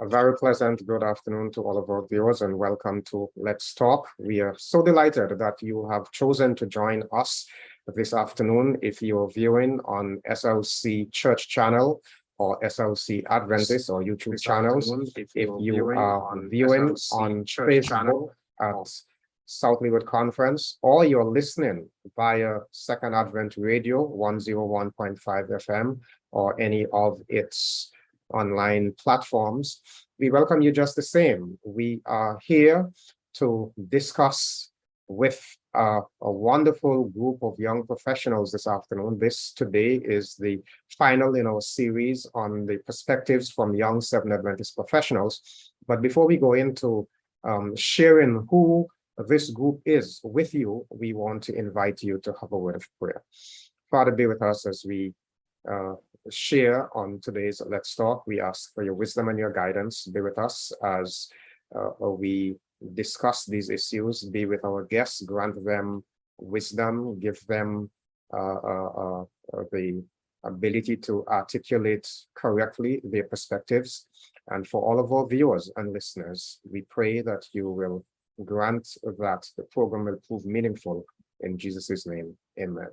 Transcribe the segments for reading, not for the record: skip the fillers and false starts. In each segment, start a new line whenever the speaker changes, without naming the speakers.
A very pleasant good afternoon to all of our viewers and welcome to Let's Talk. We are so delighted that you have chosen to join us this afternoon. If you're viewing on SLC Church channel or SLC Adventist or YouTube channels, if you are viewing on Facebook at South Leeward Conference, or you're listening via Second Advent Radio 101.5 FM or any of its online platforms, we welcome you just the same. We are here to discuss with a wonderful group of young professionals this afternoon. This today is the final in our series on the perspectives from young Seventh Adventist professionals. But before we go into sharing who this group is with you, we want to invite you to have a word of prayer. Father, be with us as we share on today's Let's Talk. We ask for your wisdom and your guidance. Be with us as we discuss these issues. Be with our guests, grant them wisdom, give them the ability to articulate correctly their perspectives. And for all of our viewers and listeners, we pray that you will grant that the program will prove meaningful in Jesus' name. Amen.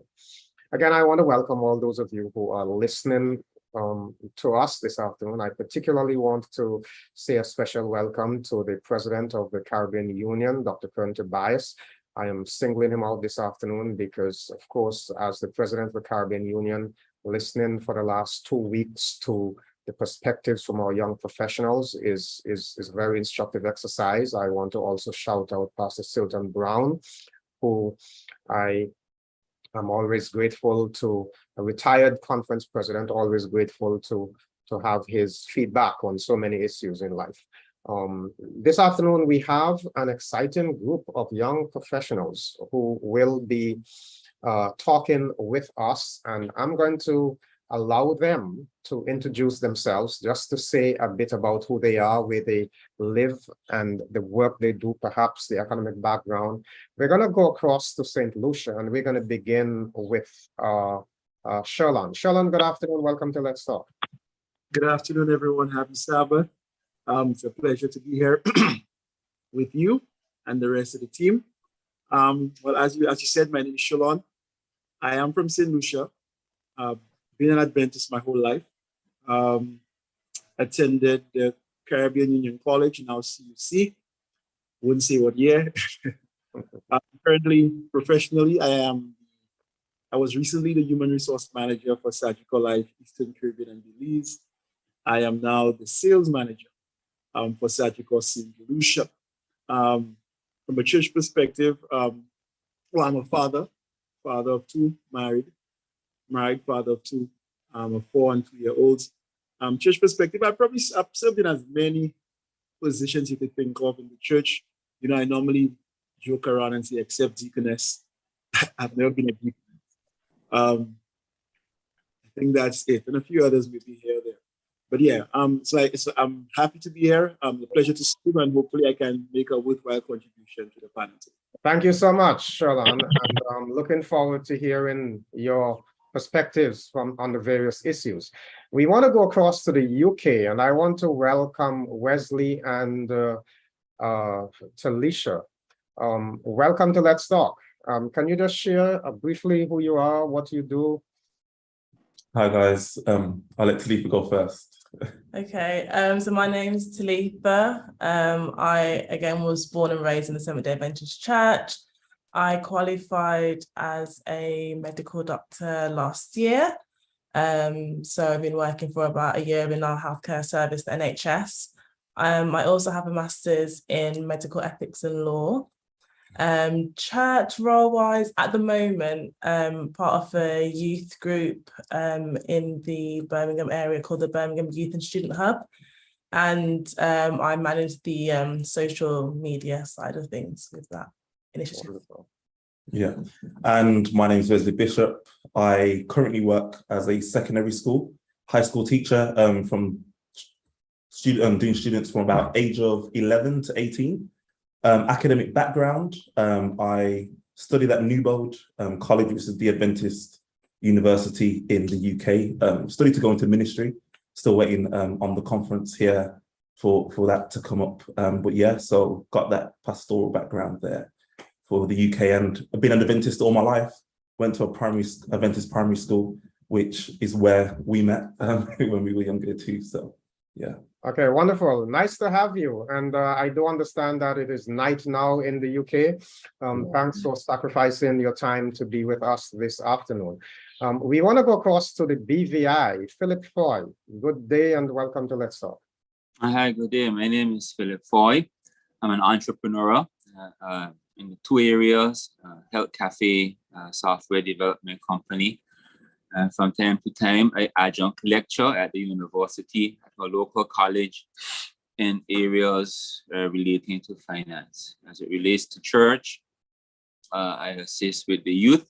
Again, I want to welcome all those of you who are listening to us this afternoon. I particularly want to say a special welcome to the President of the Caribbean Union, Dr. Kern Tobias. I am singling him out this afternoon because, of course, as the President of the Caribbean Union, listening for the last 2 weeks to the perspectives from our young professionals is a very instructive exercise. I want to also shout out Pastor Silton Brown, who I'm always grateful to, a retired conference president, always grateful to have his feedback on so many issues in life. This afternoon, we have an exciting group of young professionals who will be talking with us, and I'm going to allow them to introduce themselves, just to say a bit about who they are, where they live, and the work they do, perhaps the academic background. We're going to go across to St. Lucia, and we're going to begin with Sherlon. Sherlon, good afternoon. Welcome to Let's Talk.
Good afternoon, everyone. Happy Sabbath. It's a pleasure to be here with you and the rest of the team. Well, as you said, my name is Sherlon. I am from St. Lucia. Been an Adventist my whole life. Attended the Caribbean Union College, now CUC. Wouldn't say what year. Currently, professionally, I was recently the Human Resource Manager for Surgical Life, Eastern Caribbean and Belize. I am now the Sales Manager for Surgical St. Lucia. From a church perspective, well, I'm a father of two, married father of two, a 4 and 2-year-olds. Church perspective, I've served in as many positions you could think of in the church. You know, I normally joke around and say, except deaconess. I've never been a deaconess. I think that's it. And a few others maybe here or there. But yeah, I'm happy to be here. A pleasure to speak, and hopefully I can make a worthwhile contribution to the panel today.
Thank you so much, Sherlon, and I'm looking forward to hearing your perspectives on the various issues. We want to go across to the UK, and I want to welcome Wesley and Talisha. Welcome to Let's Talk. Can you just share briefly who you are, what you do?
Hi guys, I'll let Talitha go first.
Okay, so my name is Talitha. I again was born and raised in the Seventh-day Adventist Church. I qualified as a medical doctor last year. So I've been working for about a year in our healthcare service, the NHS. I also have a master's in medical ethics and law. Church role-wise, at the moment, part of a youth group in the Birmingham area called the Birmingham Youth and Student Hub. And I manage the social media side of things with that initiative.
Wonderful.
Yeah, and my name is Wesley Bishop. I currently work as a secondary school, high school teacher doing students from about age of 11 to 18. Academic background, I studied at Newbold College, which is the Adventist university in the UK. Studied to go into ministry, still waiting on the conference here for that to come up. But yeah, so got that pastoral background there for the UK, and I've been an Adventist all my life. Went to a Adventist primary school, which is where we met when we were younger too. So yeah.
Okay, wonderful. Nice to have you. And I do understand that it is night now in the UK. Thanks for sacrificing your time to be with us this afternoon. We want to go across to the BVI. Philip Foy, good day and welcome to Let's Talk.
Hi, good day. My name is Philip Foy. I'm an entrepreneur in 2 areas, health cafe, software development company. From time to time, I adjunct lecture at the university, at a local college, in areas relating to finance. As it relates to church, I assist with the youth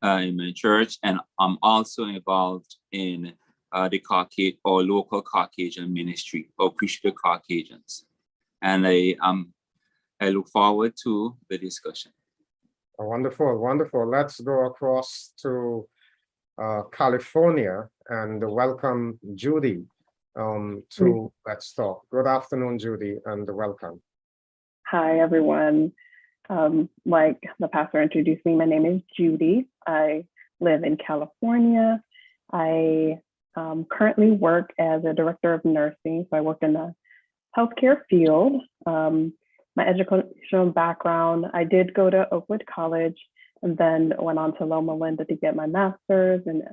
in my church, and I'm also involved in the local Caucasian ministry, or Christian Caucasians. And I look forward to the discussion.
Oh, wonderful, wonderful. Let's go across to California and welcome Judy to Let's Talk. Good afternoon, Judy, and welcome.
Hi, everyone. Like the pastor introduced me, my name is Judy. I live in California. I currently work as a director of nursing, so I work in the healthcare field. My educational background, I did go to Oakwood College and then went on to Loma Linda to get my master's and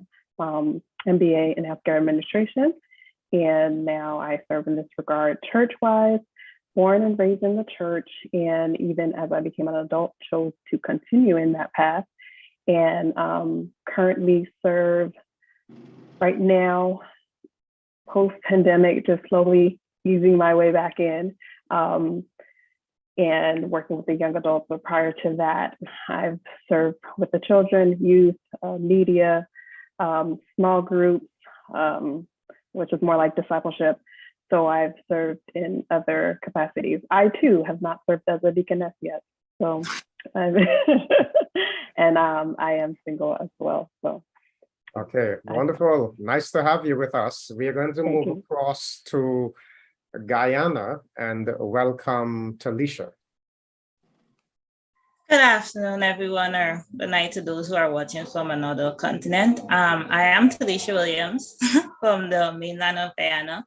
MBA in healthcare administration. And now I serve in this regard church-wise, born and raised in the church. And even as I became an adult, chose to continue in that path and currently serve right now, post-pandemic, just slowly easing my way back in. And working with the young adults. But prior to that, I've served with the children, youth, media, small groups, which is more like discipleship. So I've served in other capacities. I too have not served as a deaconess yet. So, and I am single as well. So.
Okay, wonderful. Nice to have you with us. We are going to move across to Guyana and welcome Talisha.
Good afternoon, everyone, or good night to those who are watching from another continent. I am Talisha Williams from the mainland of Guyana.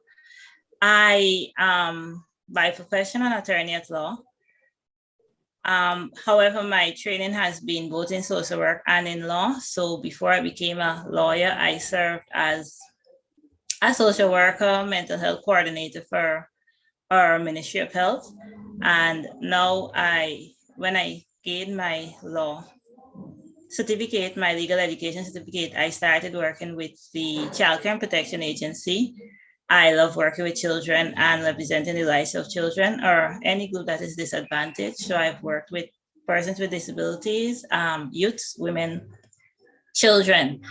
I am by profession an attorney at law. However, my training has been both in social work and in law. So before I became a lawyer, I served as a social worker, mental health coordinator for our Ministry of Health. And now when I gained my law certificate, my legal education certificate, I started working with the Child Care and Protection Agency. I love working with children and representing the rights of children or any group that is disadvantaged. So I've worked with persons with disabilities, youths, women, children.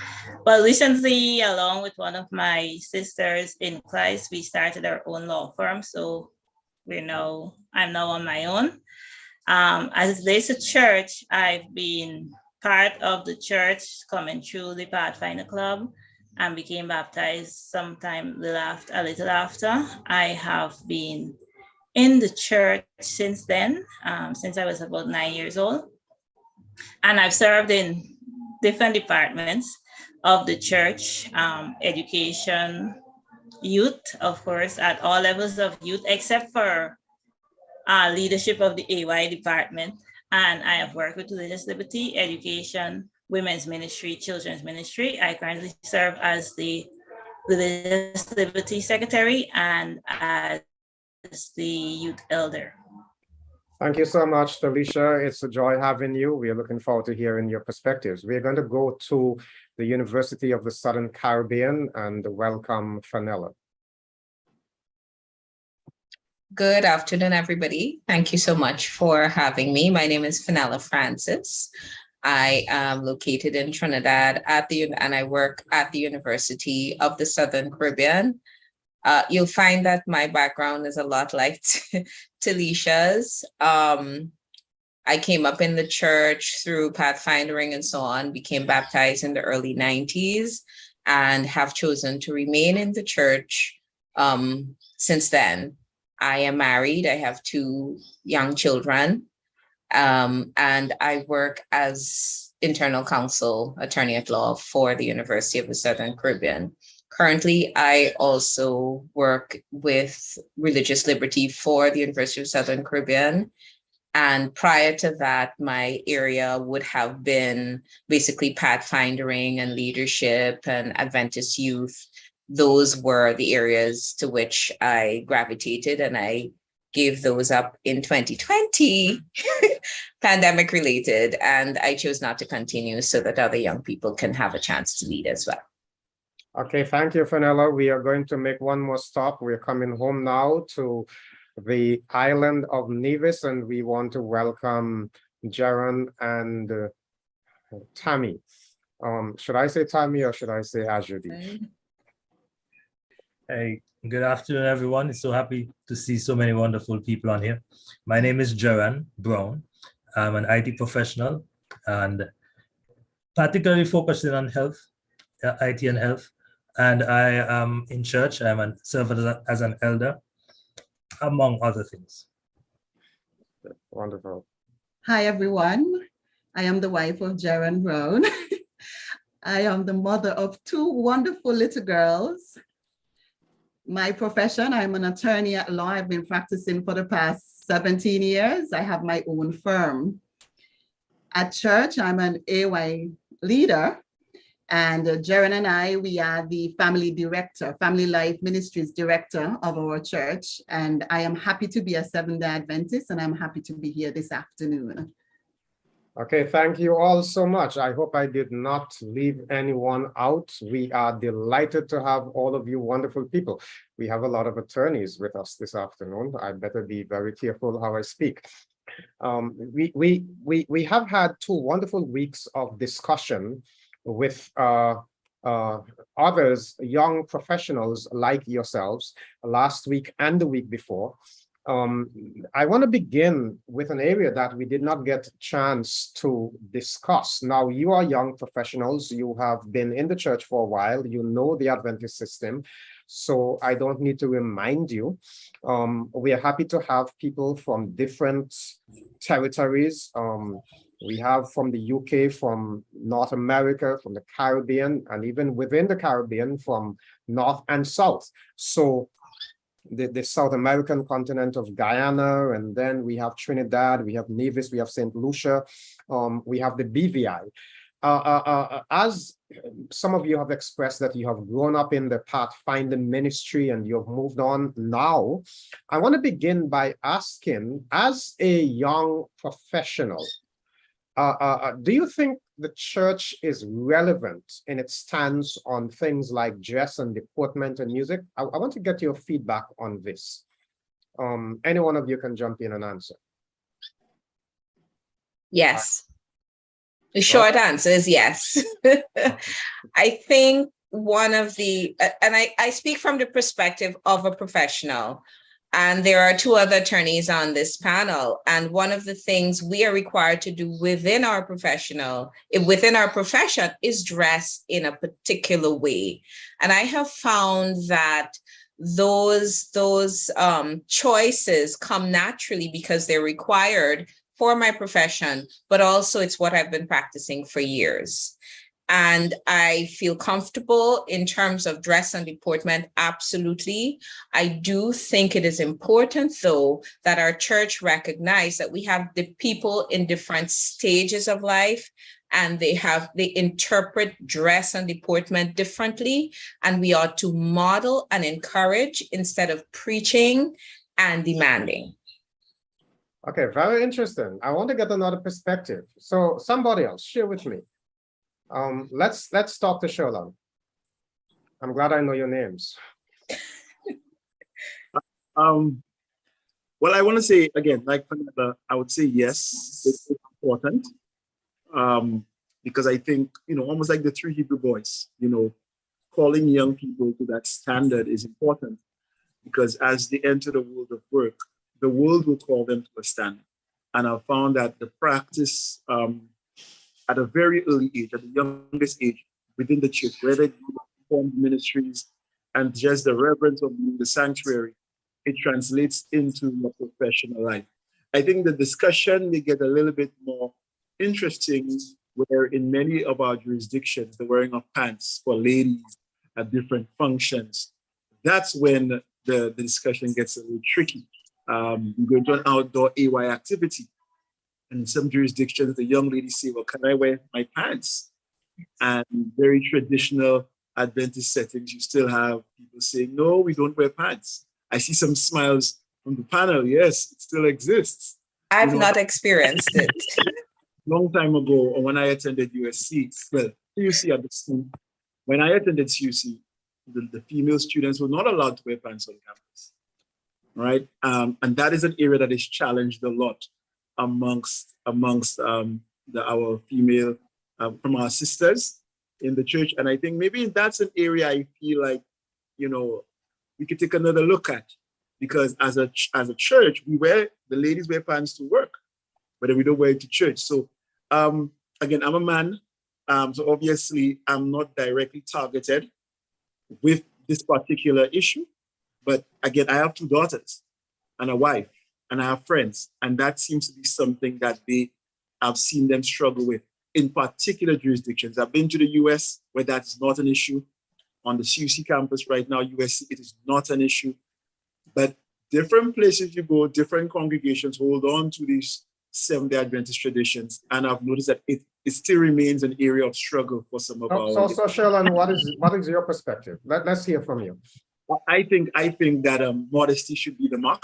Well, recently, along with one of my sisters in Christ, we started our own law firm. So I'm now on my own. As it relates to church, I've been part of the church coming through the Pathfinder Club and became baptized sometime a little after. I have been in the church since then, since I was about 9 years old. And I've served in different departments of the church, education, youth, of course, at all levels of youth, except for leadership of the AY department. And I have worked with religious liberty, education, women's ministry, children's ministry. I currently serve as the religious liberty secretary and as the youth elder.
Thank you so much, Talisha. It's a joy having you. We are looking forward to hearing your perspectives. We are going to go to the University of the Southern Caribbean and welcome Fenella.
Good afternoon, everybody. Thank you so much for having me. My name is Fenella Francis. I am located in Trinidad and I work at the University of the Southern Caribbean. You'll find that my background is a lot like Talisha's. I came up in the church through pathfindering and so on, became baptized in the early 90s and have chosen to remain in the church since then. I am married. I have 2 young children. And I work as internal counsel, attorney at law for the University of the Southern Caribbean. Currently, I also work with religious liberty for the University of Southern Caribbean. And prior to that, my area would have been basically pathfinding and leadership and Adventist youth. Those were the areas to which I gravitated, and I gave those up in 2020, pandemic related, and I chose not to continue so that other young people can have a chance to lead as well.
Okay, thank you, Fenella. We are going to make one more stop. We're coming home now to the island of Nevis, and we want to welcome Jaron and Tammy. Should I say Tammy or should I say Ajudi?
Hey, good afternoon, everyone. It's so happy to see so many wonderful people on here. My name is Jaron Brown. I'm an IT professional and particularly focusing on health, IT and health. And I am in church. I'm served as an elder, among other things.
Wonderful.
Hi, everyone. I am the wife of Jaron Brown. I am the mother of 2 wonderful little girls. My profession, I'm an attorney at law. I've been practicing for the past 17 years. I have my own firm. At church, I'm an AY leader. And Jaron and I, we are the family director, Family Life Ministries director of our church. And I am happy to be a Seventh-day Adventist, and I'm happy to be here this afternoon.
Okay, thank you all so much. I hope I did not leave anyone out. We are delighted to have all of you wonderful people. We have a lot of attorneys with us this afternoon. I better be very careful how I speak. We have had 2 wonderful weeks of discussion with others, young professionals like yourselves, last week and the week before. I want to begin with an area that we did not get a chance to discuss. Now, you are young professionals. You have been in the church for a while. You know the Adventist system. So I don't need to remind you. We are happy to have people from different territories. We have from the UK, from North America, from the Caribbean, and even within the Caribbean from North and South. So the South American continent of Guyana, and then we have Trinidad, we have Nevis, we have St. Lucia, we have the BVI. As some of you have expressed that you have grown up in the pathfinding ministry and you've moved on now, I want to begin by asking, as a young professional, do you think the church is relevant in its stance on things like dress and deportment and music? I want to get your feedback on this. Any one of you can jump in and answer.
Yes. The short answer is yes. I think one of the, and I speak from the perspective of a professional, and there are 2 other attorneys on this panel. And one of the things we are required to do within our profession is dress in a particular way. And I have found that those choices come naturally because they're required for my profession, but also it's what I've been practicing for years. And I feel comfortable in terms of dress and deportment, absolutely. I do think it is important, though, that our church recognize that we have the people in different stages of life, and they interpret dress and deportment differently, and we ought to model and encourage instead of preaching and demanding.
Okay, very interesting. I want to get another perspective. So somebody else, share with me. Let's talk to Shola. I'm glad I know your names.
Well, I want to say again, like I would say yes, it's important. Because I think, almost like the 3 Hebrew boys, calling young people to that standard is important, because as they enter the world of work, the world will call them to a standard. And I've found that the practice at a very early age, at the youngest age within the church, whether you form ministries and just the reverence of the sanctuary, it translates into your professional life. I think the discussion may get a little bit more interesting where in many of our jurisdictions, the wearing of pants for ladies at different functions, that's when the discussion gets a little tricky. You go to an outdoor AY activity, and in some jurisdictions, the young ladies say, well, can I wear my pants? And very traditional Adventist settings, you still have people saying, no, we don't wear pants. I see some smiles from the panel. Yes, it still exists.
I've not experienced it.
Long time ago, when I attended USC, well, CUC at the school, when I attended CUC, the female students were not allowed to wear pants on campus, right? And that is an area that is challenged a lot amongst our female, from our sisters in the church. And I think maybe that's an area I feel like, we could take another look at, because as a church, the ladies wear pants to work, but we don't wear it to church. So again, I'm a man, so obviously I'm not directly targeted with this particular issue, but again, I have 2 daughters and a wife, and I have friends, and that seems to be something that I've seen them struggle with in particular jurisdictions. I've been to the US where that's not an issue. On the CUC campus right now, USC, it is not an issue. But different places you go, different congregations hold on to these Seventh-day Adventist traditions, and I've noticed that it still remains an area of struggle for some of our.
So Sherlon, what is your perspective? Let's hear from you.
I think that modesty should be the mark,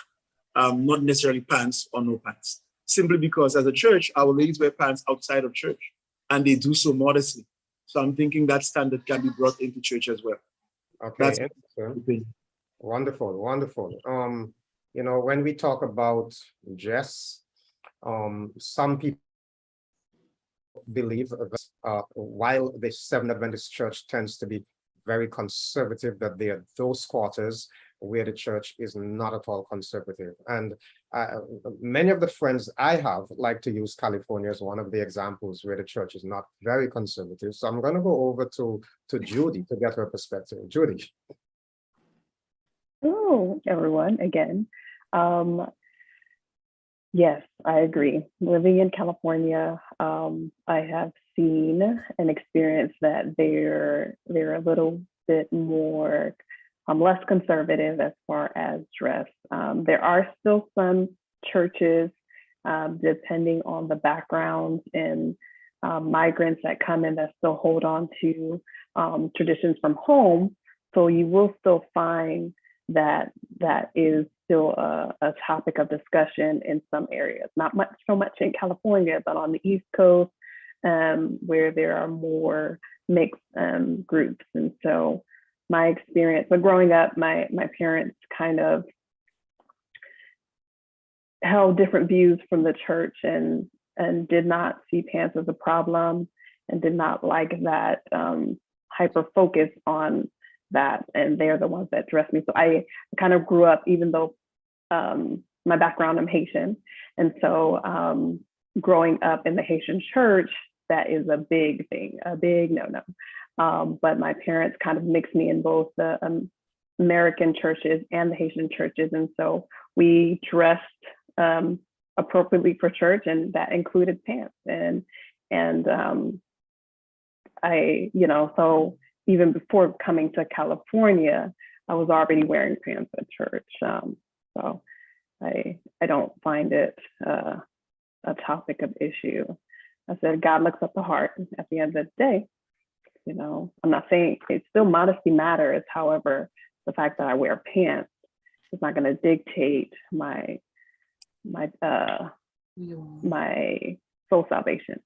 not necessarily pants or no pants. Simply because as a church, our ladies wear pants outside of church, and they do so modestly. So I'm thinking that standard can be brought into church as well.
Okay, wonderful. When we talk about dress, some people believe that while the Seventh Adventist Church tends to be very conservative, that there are those quarters where the church is not at all conservative. And many of the friends I have like to use California as one of the examples where the church is not very conservative. So I'm going to go over to Judy to get her perspective. Judy.
Hello, everyone, again. Yes, I agree. Living in California, I have seen and experienced that they're a little bit more less conservative as far as dress. There are still some churches, depending on the backgrounds and migrants that come in, that still hold on to traditions from home. So you will still find that is still a topic of discussion in some areas. Not so much in California, but on the East Coast, where there are more mixed groups. And so my experience, but growing up, my parents kind of held different views from the church and did not see pants as a problem and did not like that hyper focus on that. And they're the ones that dressed me. So I kind of grew up, even though my background, I'm Haitian. And so growing up in the Haitian church, that is a big thing, a big no-no. But my parents kind of mixed me in both the American churches and the Haitian churches. And so we dressed appropriately for church, and that included pants. And so even before coming to California, I was already wearing pants at church. So I don't find it a topic of issue. I said, God looks at the heart at the end of the day. I'm not saying it's still modesty matters. However, the fact that I wear pants is not going to dictate my soul salvation.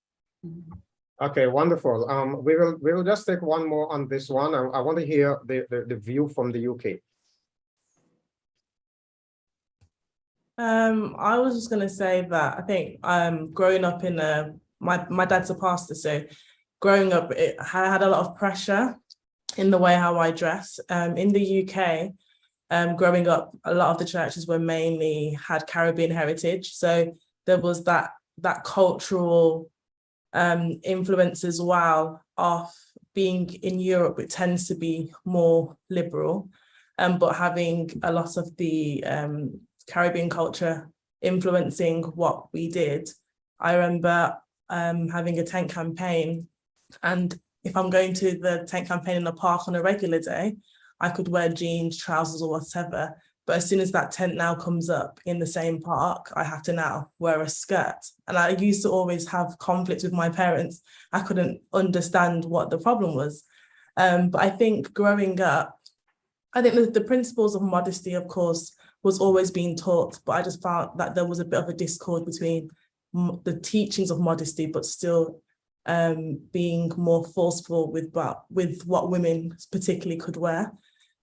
Okay, wonderful. We will just take one more on this one. I want to hear the view from the UK.
I was just going to say that I think growing up in my dad's a pastor, so growing up, I had a lot of pressure in the way how I dress. In the UK, growing up, a lot of the churches had Caribbean heritage, so there was that cultural influence as well of being in Europe. It tends to be more liberal. but having a lot of the Caribbean culture influencing what we did. I remember having a tent campaign, and if I'm going to the tent campaign in the park on a regular day, I could wear jeans, trousers, or whatever. But as soon as that tent now comes up in the same park, I have to now wear a skirt. And I used to always have conflict with my parents. I couldn't understand what the problem was. But I think growing up, I think the principles of modesty, of course, was always being taught, but I just found that there was a bit of a discord between the teachings of modesty, but still being more forceful with what women particularly could wear.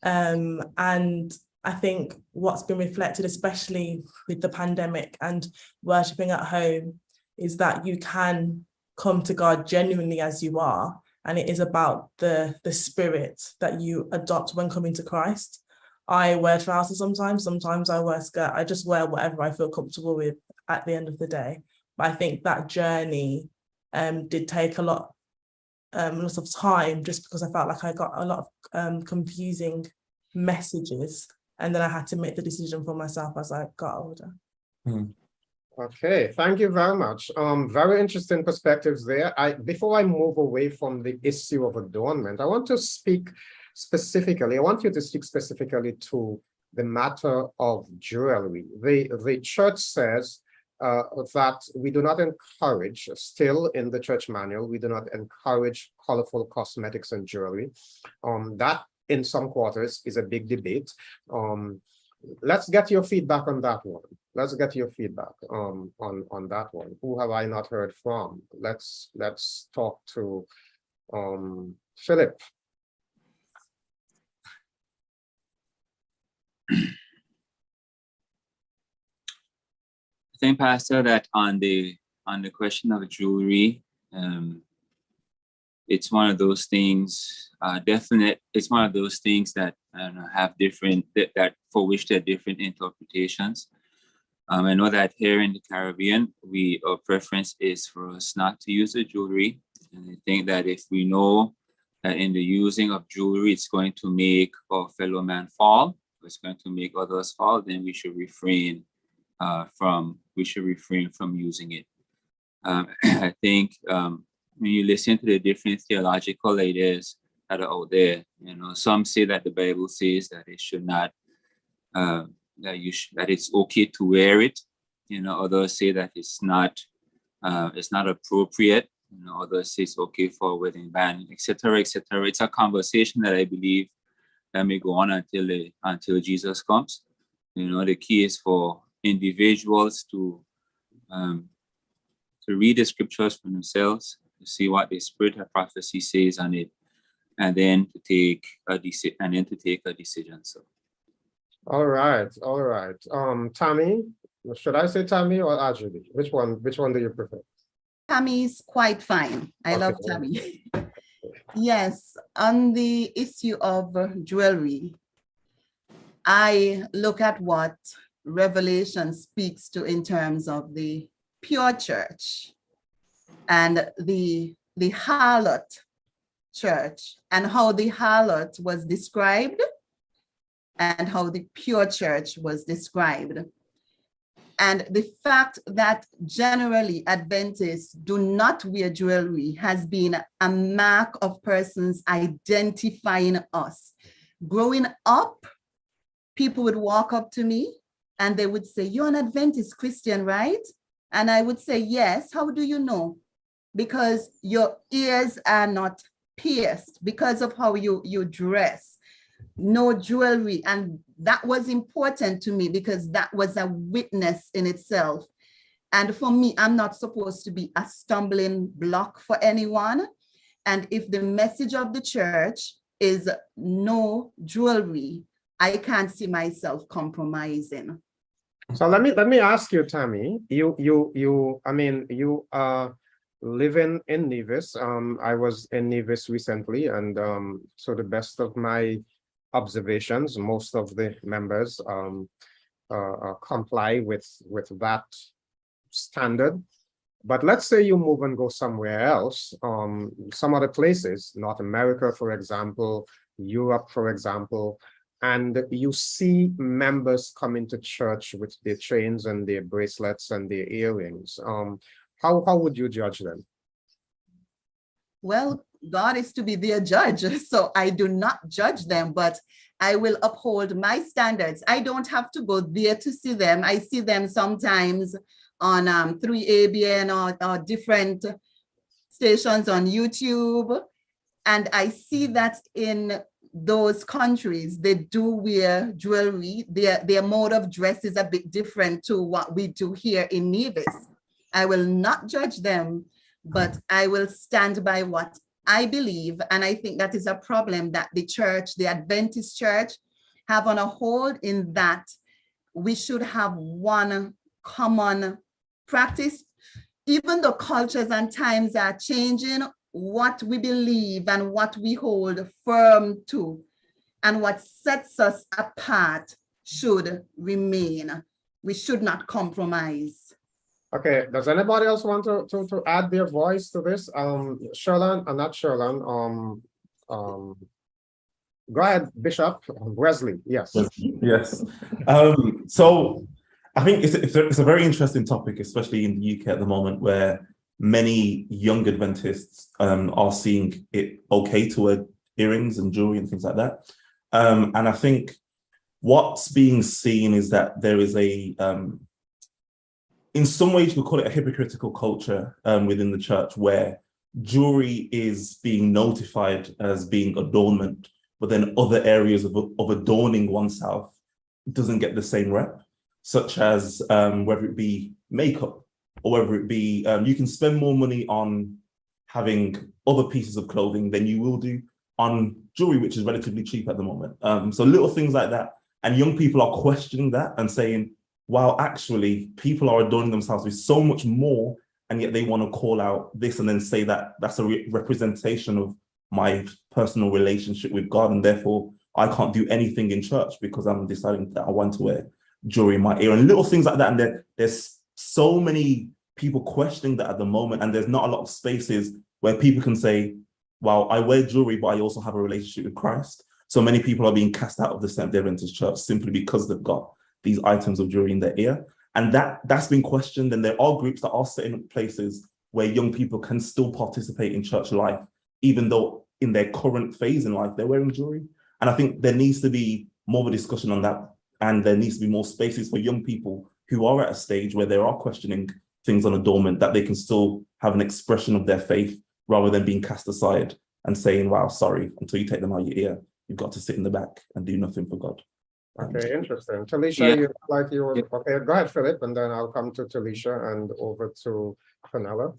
And I think what's been reflected, especially with the pandemic and worshipping at home, is that you can come to God genuinely as you are. And it is about the spirit that you adopt when coming to Christ. I wear trousers sometimes I wear a skirt. I just wear whatever I feel comfortable with at the end of the day. But I think that journey did take a lot of time, just because I felt like I got a lot of confusing messages. And then I had to make the decision for myself as I got older.
Okay, thank you very much. Very interesting perspectives there. Before I move away from the issue of adornment, I want you to speak specifically to the matter of jewelry. The church says that we do not encourage, still in the church manual, we do not encourage colorful cosmetics and jewelry. That in some quarters is a big debate. Let's get your feedback on that one. Let's get your feedback on that one. Who have I not heard from? Let's talk to Philip.
I think, Pastor, that on the question of jewelry, it's one of those things. It's one of those things that have different that for which there are different interpretations. I know that here in the Caribbean, our preference is for us not to use the jewelry, and I think that if we know that in the using of jewelry, it's going to make our fellow man fall, it's going to make others fall, then we should refrain from using it. I think when you listen to the different theological ideas that are out there, some say that the Bible says that it should not, that it's okay to wear it. Others say that it's not appropriate. Others say it's okay for a wedding band, etc., etc. It's a conversation that I believe that may go on until Jesus comes. The key is for individuals to read the scriptures for themselves, to see what the spirit of prophecy says on it, and then to take a decision. So,
all right. Tammy, should I say Tammy or Ajuli? Which one do you prefer?
Tammy's quite fine. I love Tammy. Yes, on the issue of jewelry, I look at what Revelation speaks to in terms of the pure church and the harlot church, and how the harlot was described and how the pure church was described. And the fact that generally Adventists do not wear jewelry has been a mark of persons identifying us. Growing up, people would walk up to me and they would say, "You're an Adventist Christian, right?" And I would say, "Yes." "How do you know?" "Because your ears are not pierced, because of how you dress, no jewelry." And that was important to me because that was a witness in itself. And for me, I'm not supposed to be a stumbling block for anyone. And if the message of the church is no jewelry, I can't see myself compromising.
So let me ask you, Tammy. You are living in Nevis. I was in Nevis recently, and to the best of my observations, most of the members comply with that standard. But let's say you move and go somewhere else, some other places, North America, for example, Europe, for example, and you see members come into church with their chains and their bracelets and their earrings, how would you judge them?
Well, God is to be their judge, so I do not judge them, but I will uphold my standards. I don't have to go there to see them. I see them sometimes on 3ABN or different stations on YouTube, and I see that in those countries, they do wear jewelry. Their mode of dress is a bit different to what we do here in Nevis. I will not judge them, but I will stand by what I believe. And I think that is a problem that the church, the Adventist church, have on a hold, in that we should have one common practice. Even though cultures and times are changing, what we believe and what we hold firm to and what sets us apart should remain. We should not compromise.
Okay, does anybody else want to add their voice to this? Sherlan, not Sherlan, go ahead, Bishop Wesley, yes.
Yes. So I think it's a very interesting topic, especially in the UK at the moment, where many young Adventists are seeing it okay to wear earrings and jewelry and things like that. And I think what's being seen is that there is a, in some ways you could call it a hypocritical culture within the church, where jewelry is being notified as being adornment, but then other areas of adorning oneself doesn't get the same rep, such as whether it be makeup, or whether it be, you can spend more money on having other pieces of clothing than you will do on jewelry, which is relatively cheap at the moment. So little things like that. And young people are questioning that and saying, wow, actually, people are adorning themselves with so much more, and yet they want to call out this and then say that that's a representation of my personal relationship with God, and therefore I can't do anything in church because I'm deciding that I want to wear jewelry in my ear, and little things like that. And there's so many people questioning that at the moment, and there's not a lot of spaces where people can say, well, I wear jewelry, but I also have a relationship with Christ. So many people are being cast out of the Seventh-day Adventist church simply because they've got these items of jewelry in their ear. And that's been questioned. And there are groups that are setting up places where young people can still participate in church life, even though in their current phase in life, they're wearing jewelry. And I think there needs to be more of a discussion on that. And there needs to be more spaces for young people who are at a stage where they are questioning things on adornment, that they can still have an expression of their faith rather than being cast aside and saying, wow, sorry, until you take them out of your ear, you've got to sit in the back and do nothing for God.
Okay, interesting. Talisha, okay, go ahead, Philip, and then I'll come to Talisha and over to Fenella.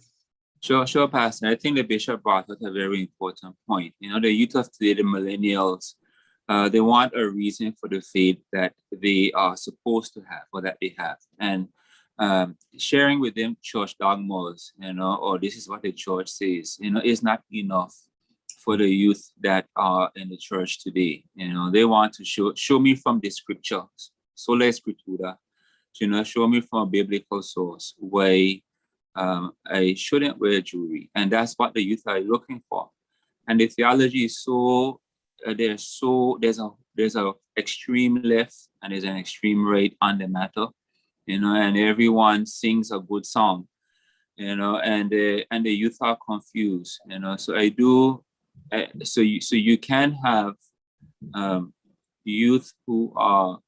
Sure, Pastor. I think the bishop brought out a very important point. You know, the youth of today, the millennials, they want a reason for the faith that they are supposed to have or that they have. And sharing with them church dogmas, you know, or this is what the church says, you know, is not enough for the youth that are in the church today. You know, they want to show me from the scriptures, sola scriptura, you know, show me from a biblical source why I shouldn't wear jewelry. And that's what the youth are looking for. And the theology is there's a extreme left and there's an extreme right on the matter, you know, and everyone sings a good song, you know, and the youth are confused, you know. So so you can have youth who are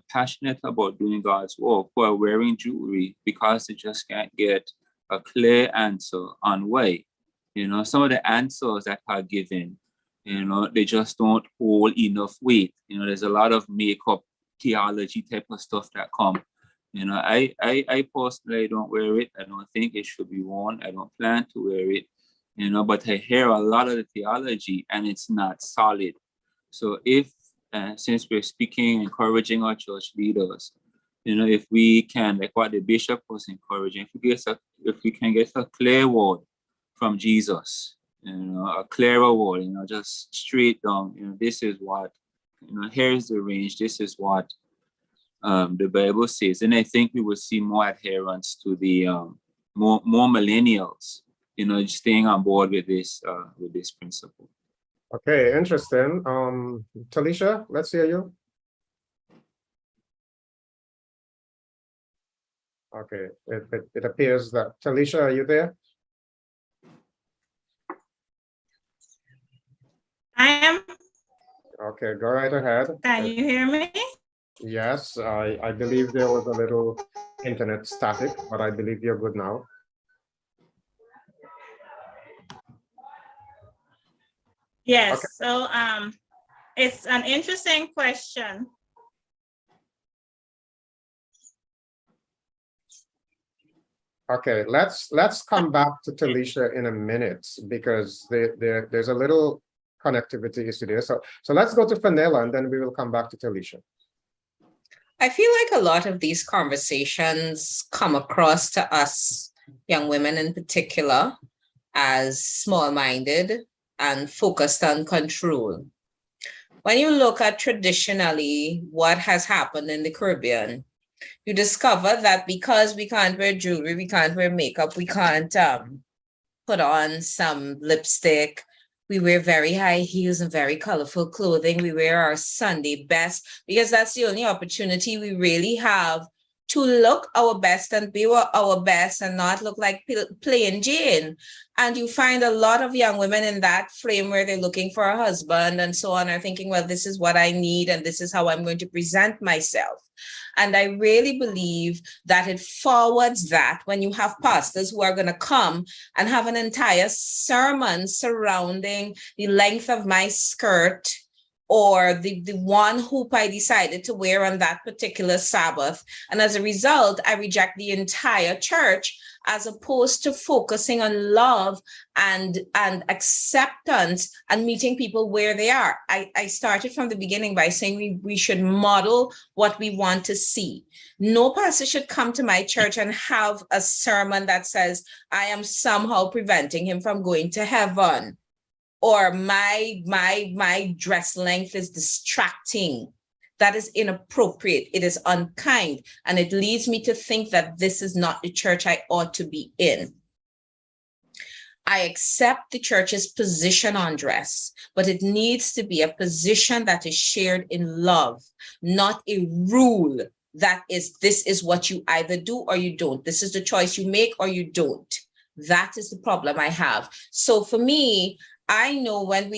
passionate about doing God's work, who are wearing jewelry because they just can't get a clear answer on why. You know, some of the answers that are given, you know, they just don't hold enough weight. You know, there's a lot of makeup theology type of stuff that come. You know, I personally don't wear it. I don't think it should be worn. I don't plan to wear it. You know, but I hear a lot of the theology and it's not solid. So if, since we're speaking, encouraging our church leaders, you know, if we can, like what the bishop was encouraging, if we can get a clear word from Jesus, you know, a clearer word, you know, just straight down, you know, this is what, you know, here's the range, this is what the Bible says. And I think we will see more adherence to the more millennials, you know, staying on board with this principle.
Okay, interesting. Talisha, let's hear you. Okay, it appears that Talisha, are you there?
I am.
Okay, go right ahead.
Can you hear me?
Yes, I believe there was a little internet static, but I believe you're good now.
Yes.
Okay.
So it's an interesting question.
Okay, let's come back to Talisha in a minute because there's a little connectivity issue there. So let's go to Fenella and then we will come back to Talisha.
I feel like a lot of these conversations come across to us young women in particular as small-minded and focused on control. When you look at traditionally what has happened in the Caribbean, you discover that because we can't wear jewelry, we can't wear makeup, we can't put on some lipstick, we wear very high heels and very colorful clothing, we wear our Sunday best, because that's the only opportunity we really have to look our best and be our best and not look like plain Jane. And you find a lot of young women in that frame where they're looking for a husband and so on, are thinking, well, this is what I need and this is how I'm going to present myself. And I really believe that it forwards that when you have pastors who are going to come and have an entire sermon surrounding the length of my skirt or the one hoop I decided to wear on that particular Sabbath. And as a result, I reject the entire church as opposed to focusing on love and acceptance and meeting people where they are. I started from the beginning by saying we should model what we want to see. No pastor should come to my church and have a sermon that says, I am somehow preventing him from going to heaven, or my dress length is distracting. That is inappropriate. It is unkind. And it leads me to think that this is not the church I ought to be in. I accept the church's position on dress, but it needs to be a position that is shared in love, not a rule that is, this is what you either do or you don't. This is the choice you make or you don't. That is the problem I have. So for me, I know when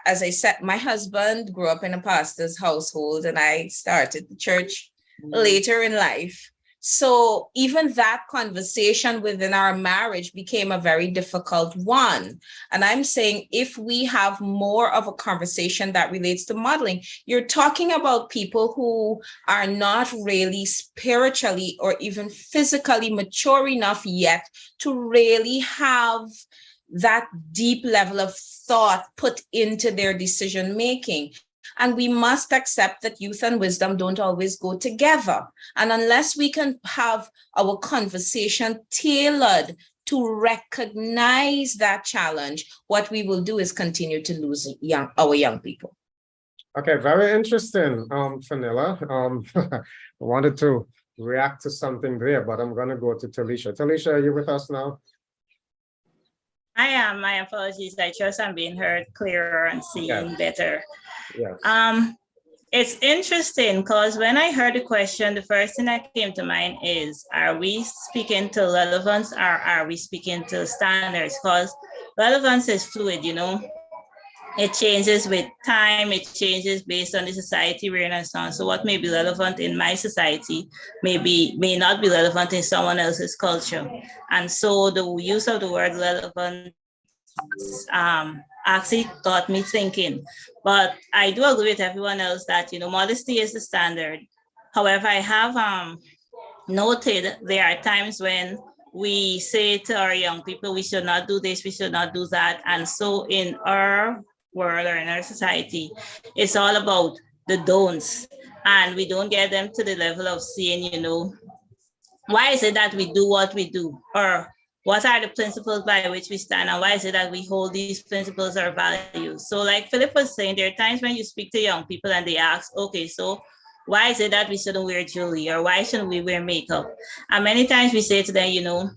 as I said, my husband grew up in a pastor's household and I started the church later in life. So even that conversation within our marriage became a very difficult one. And I'm saying if we have more of a conversation that relates to modeling, you're talking about people who are not really spiritually or even physically mature enough yet to really have that deep level of thought put into their decision making. And we must accept that youth and wisdom don't always go together. And unless we can have our conversation tailored to recognize that challenge, what we will do is continue to lose our young people.
Okay, very interesting, Fenella. I wanted to react to something there, but I'm going to go to Talisha. Talisha, are you with us now?
I am. My apologies. I trust I'm being heard clearer and seeing better.
Yes.
It's interesting because when I heard the question, the first thing that came to mind is, are we speaking to relevance or are we speaking to standards? Because relevance is fluid, you know. It changes with time, it changes based on the society we're in and so on. So what may be relevant in my society may not be relevant in someone else's culture. And so the use of the word relevant actually got me thinking. But I do agree with everyone else that, you know, modesty is the standard. However, I have noted there are times when we say to our young people, we should not do this, we should not do that. And so in our world or in our society, it's all about the don'ts. And we don't get them to the level of saying, you know, why is it that we do what we do? Or what are the principles by which we stand? And why is it that we hold these principles or values? So like Philip was saying, there are times when you speak to young people and they ask, okay, so why is it that we shouldn't wear jewelry? Or why shouldn't we wear makeup? And many times we say to them, you know,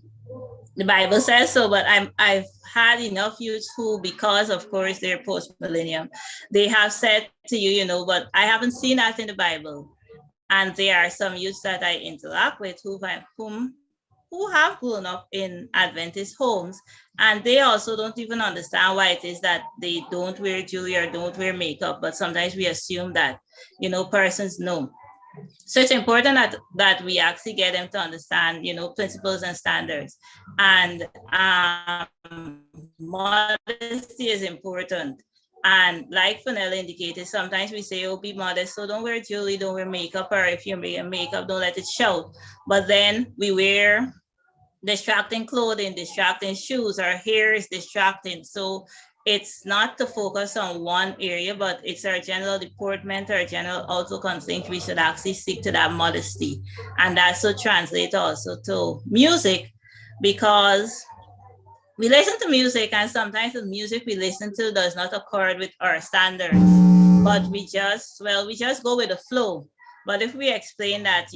the Bible says so, but I've had enough youths who, because of course they're post-millennium, they have said to you, but I haven't seen that in the Bible. And there are some youths that I interact with who have grown up in Adventist homes, and they also don't even understand why it is that they don't wear jewelry or don't wear makeup. But sometimes we assume that, persons know. So it's important that we actually get them to understand, principles and standards. And modesty is important. And like Fenella indicated, sometimes we say, oh, be modest, so don't wear jewelry, don't wear makeup, or if you're wearing makeup, don't let it show. But then we wear distracting clothing, distracting shoes, our hair is distracting. So it's not to focus on one area, but it's our general deportment, our general outlook on things. We should actually stick to that modesty. And that should translate also to music, because we listen to music and sometimes the music we listen to does not accord with our standards, but we just go with the flow. But if we explain that,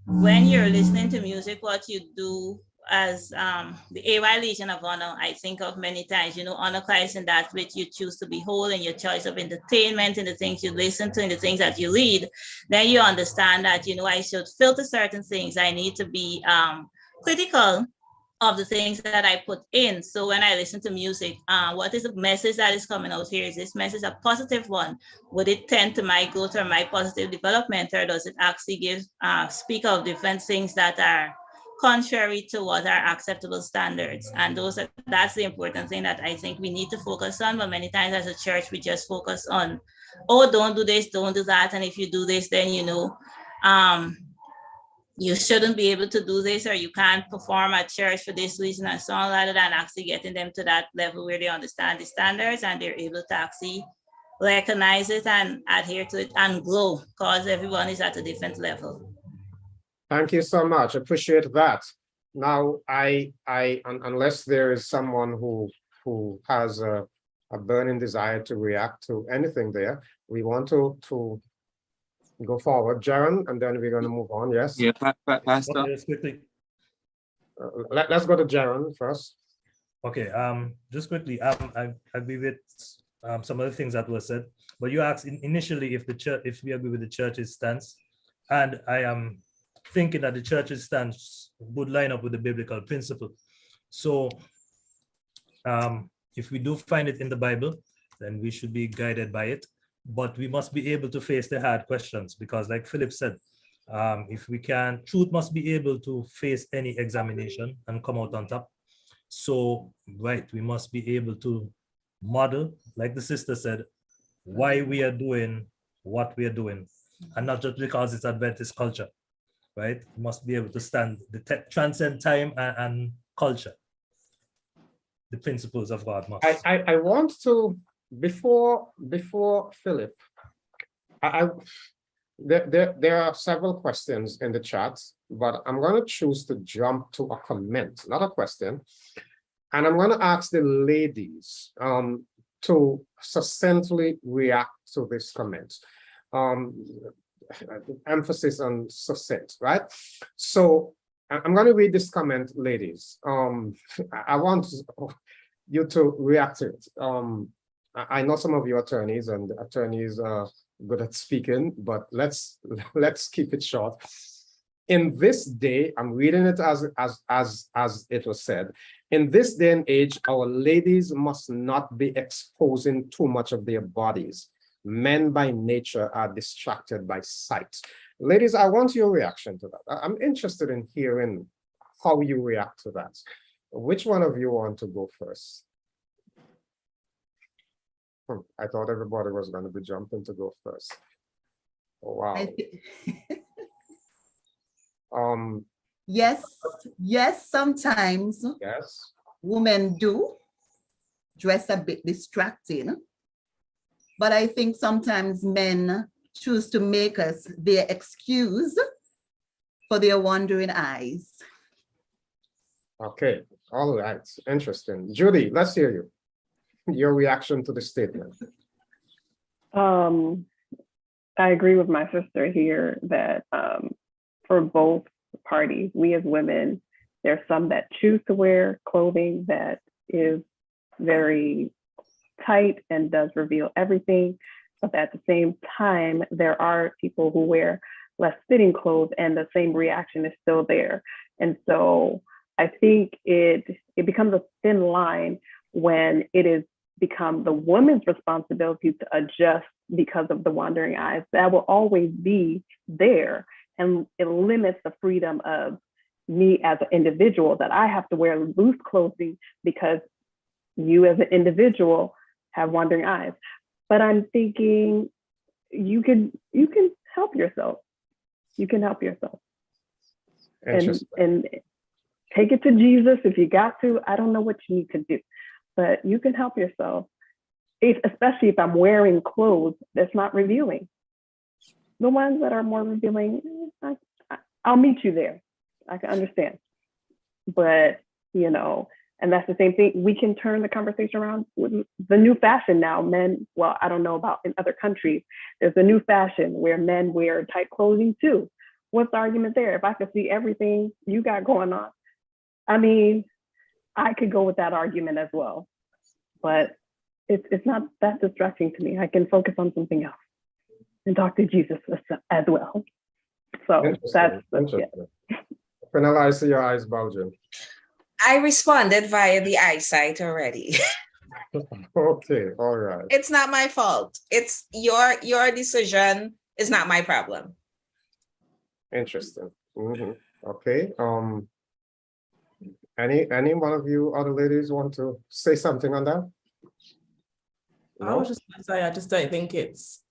when you're listening to music, what you do as the AY Legion of Honor, I think of many times, honor Christ in that which you choose to behold, in your choice of entertainment, in the things you listen to, in the things that you read. Then you understand that, I should filter certain things. I need to be critical of the things that I put in. So when I listen to music, what is the message that is coming out here? Is this message a positive one? Would it tend to my growth or my positive development, or does it actually speak of different things that are contrary to what are acceptable standards? And that's the important thing that I think we need to focus on. But many times as a church, we just focus on, oh, don't do this, don't do that. And if you do this, then, you shouldn't be able to do this, or you can't perform at church for this reason and so on, rather than actually getting them to that level where they understand the standards and they're able to actually recognize it and adhere to it and grow, because everyone is at a different level.
Thank you so much. Appreciate that. Now, unless there is someone who has a burning desire to react to anything there, we want to go forward, Jaron, and then we're going to move on. Yes.
Yeah, Pastor.
Okay, just quickly.
Let's go to Jaron first.
Okay. Just quickly. I agree with some of the things that were said, but you asked initially if we agree with the church's stance, and I am thinking that the church's stance would line up with the biblical principle. So, if we do find it in the Bible, then we should be guided by it. But we must be able to face the hard questions, because like Philip said, if we can, truth must be able to face any examination and come out on top. So, right, we must be able to model, like the sister said, why we are doing what we are doing, and not just because it's Adventist culture, right? We must be able to stand transcend time and culture. The principles of God must.
I want to, before Philip, there are several questions in the chat, but I'm going to choose to jump to a comment, not a question. And I'm going to ask the ladies to succinctly react to this comment. Emphasis on succinct, right? So I'm going to read this comment, ladies. I want you to react to it. I know some of you attorneys, and attorneys are good at speaking, but let's keep it short. In this day, I'm reading it as it was said. In this day and age, our ladies must not be exposing too much of their bodies. Men by nature are distracted by sight. Ladies, I want your reaction to that. I'm interested in hearing how you react to that. Which one of you want to go first? I thought everybody was going to be jumping to go first. Oh, wow.
Yes, sometimes women do dress a bit distracting, but I think sometimes men choose to make us their excuse for their wandering eyes.
Okay, all right, interesting. Judy, let's hear you. Your reaction to the statement.
I agree with my sister here that for both parties, we as women There's some that choose to wear clothing that is very tight and does reveal everything. But at the same time, there are people who wear less fitting clothes and the same reaction is still there. And so I think it becomes a thin line when it is become the woman's responsibility to adjust because of the wandering eyes. That will always be there, and it limits the freedom of me as an individual, that I have to wear loose clothing because you as an individual have wandering eyes. But I'm thinking you can help yourself. You can help yourself. And take it to Jesus if you got to. I don't know what you need to do, but you can help yourself. Especially if I'm wearing clothes that's not revealing. The ones that are more revealing, I'll meet you there. I can understand. But, you know, and that's the same thing. We can turn the conversation around with the new fashion now. Men, well, I don't know about in other countries, there's a new fashion where men wear tight clothing too. What's the argument there? If I could see everything you got going on, I mean, I could go with that argument as well. But it's not that distracting to me. I can focus on something else and talk to Jesus as well. So that's it.
Fenella, I see your eyes bulging.
I responded via the eyesight already.
Okay, all right.
It's not my fault. It's your decision is not my problem.
Interesting. Okay. Any one of you other ladies want to say something on that? No?
I was just going to say, I just don't think it's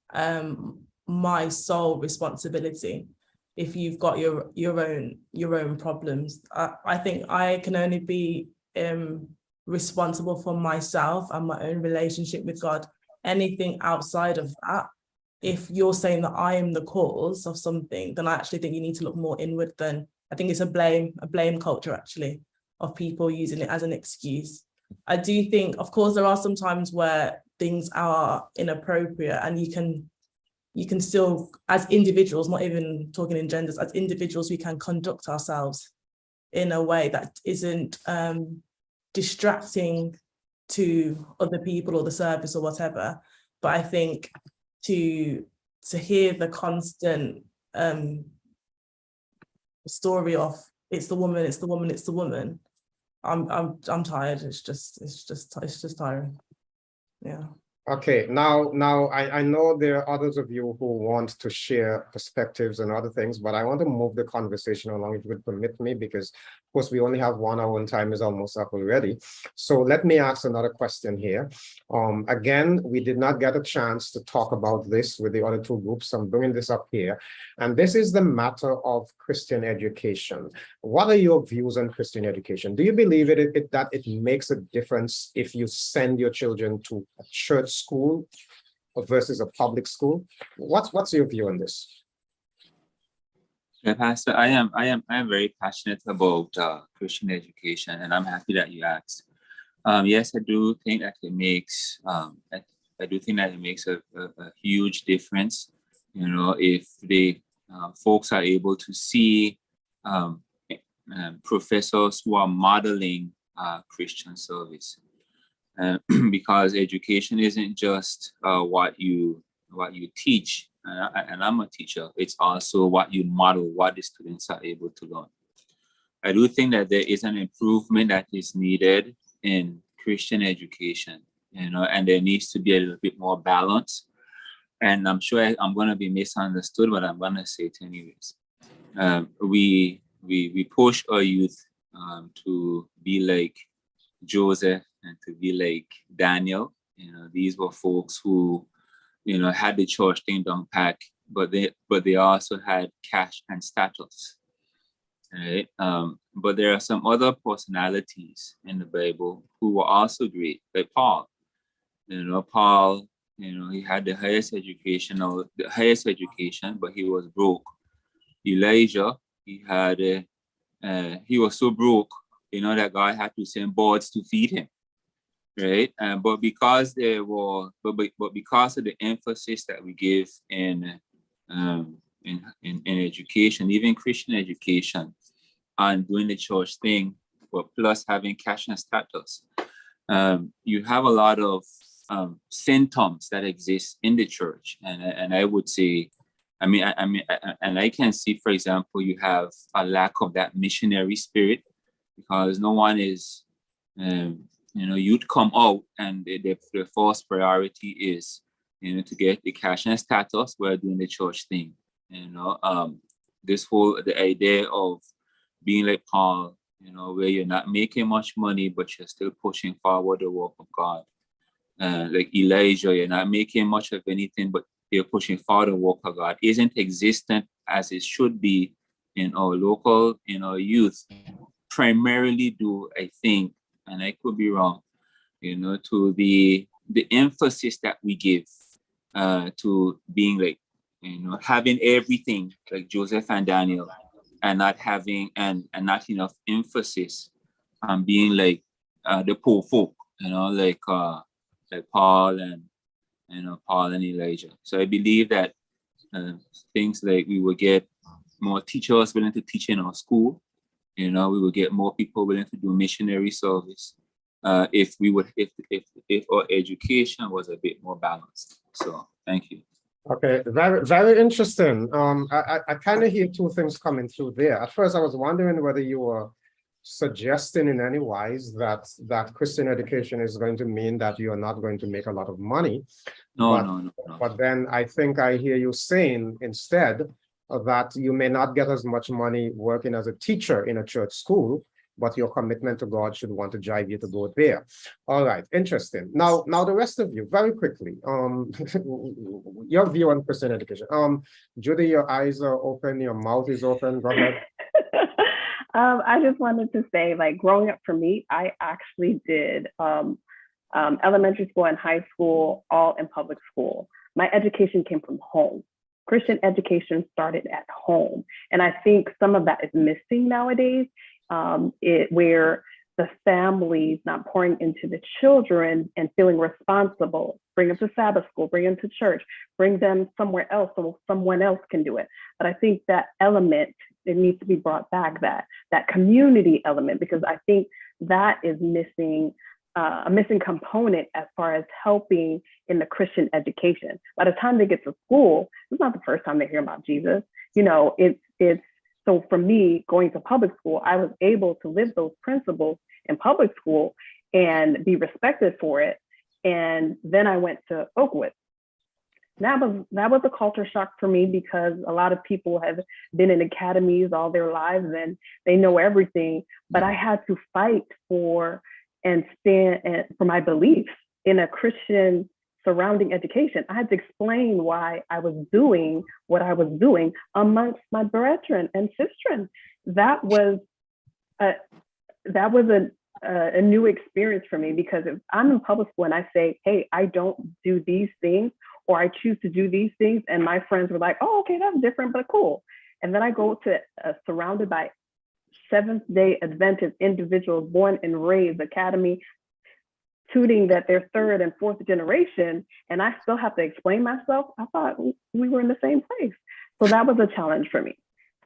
my sole responsibility if you've got your own problems. I think I can only be responsible for myself and my own relationship with God. Anything outside of that, if you're saying that I am the cause of something, then I actually think you need to look more inward. Than I think it's a blame culture actually of people using it as an excuse. I do think, of course, there are some times where things are inappropriate, and you can still, as individuals, not even talking in genders, as individuals, we can conduct ourselves in a way that isn't distracting to other people or the service or whatever. But I think to hear the constant story of it's the woman, it's the woman, it's the woman, I'm tired. It's just tiring. Yeah.
Okay, now I know there are others of you who want to share perspectives and other things, but I want to move the conversation along, if you would permit me, because of course we only have 1 hour and time is almost up already. So let me ask another question here. Again, we did not get a chance to talk about this with the other two groups. I'm bringing this up here. And this is the matter of Christian education. What are your views on Christian education? Do you believe that it makes a difference if you send your children to a church school versus a public school? What's your view on this?
Yeah, Pastor, I am very passionate about Christian education, and I'm happy that you asked. Yes, I do think that it makes I do think that it makes a huge difference. You know, if the folks are able to see professors who are modeling Christian service. Because education isn't just what you teach, and I'm a teacher. It's also what you model, what the students are able to learn. I do think that there is an improvement that is needed in Christian education, you know, and there needs to be a little bit more balance. And I'm sure I'm going to be misunderstood, but I'm going to say it anyways. We push our youth to be like Joseph and to be like Daniel. You know, these were folks who, you know, had the church thing down pat, but they also had cash and status. Right? But there are some other personalities in the Bible who were also great, like Paul. You know, Paul, you know, he had the highest education, but he was broke. Elijah, he was so broke, you know, that God had to send birds to feed him, right? But because because of the emphasis that we give in education, even Christian education, and doing the church thing, but plus having cash and status, you have a lot of symptoms that exist in the church, and I would say, and I can see, for example, you have a lack of that missionary spirit, because no one is, you'd come out and the first priority is, to get the cash and status while doing the church thing. The idea of being like Paul, where you're not making much money, but you're still pushing forward the work of God. Like Elijah, you're not making much of anything, but you're pushing forward the work of God, isn't existent as it should be in our local, youth. Primarily due, I think, and I could be wrong, to the emphasis that we give to being like, having everything like Joseph and Daniel, and not having and not enough emphasis on being like the poor folk, like Paul and Paul and Elijah. So I believe that things like we will get more teachers willing to teach in our school. We will get more people willing to do missionary service if our education was a bit more balanced. So thank you.
Okay, very, very interesting. I kind of hear two things coming through there. At first, I was wondering whether you were suggesting in any wise that Christian education is going to mean that you are not going to make a lot of money.
No.
But then I think I hear you saying instead that you may not get as much money working as a teacher in a church school, but your commitment to God should want to drive you to go there. All right, interesting. Now the rest of you, very quickly, your view on Christian education. Judy, your eyes are open, your mouth is open. Go ahead.
I just wanted to say, like, growing up for me, I actually did elementary school and high school all in public school. My education came from home. Christian education started at home. And I think some of that is missing nowadays, where the families not pouring into the children and feeling responsible, bring them to Sabbath school, bring them to church, bring them somewhere else so someone else can do it. But I think that element, it needs to be brought back, that community element, because I think that is missing, a missing component as far as helping in the Christian education. By the time they get to school, it's not the first time they hear about Jesus. So for me, going to public school, I was able to live those principles in public school and be respected for it. And then I went to Oakwood. That was a culture shock for me, because a lot of people have been in academies all their lives and they know everything, but I had to fight for and stand for my beliefs in a Christian surrounding education. I had to explain why I was doing what I was doing amongst my brethren and sistren. That was a new experience for me, because if I'm in public school and I say, hey, I don't do these things, or I choose to do these things, and my friends were like, oh, okay, that's different, but cool. And then I go to surrounded by Seventh-day Adventist individuals, born and raised, academy, tooting that they're third and fourth generation, and I still have to explain myself. I thought we were in the same place. So that was a challenge for me.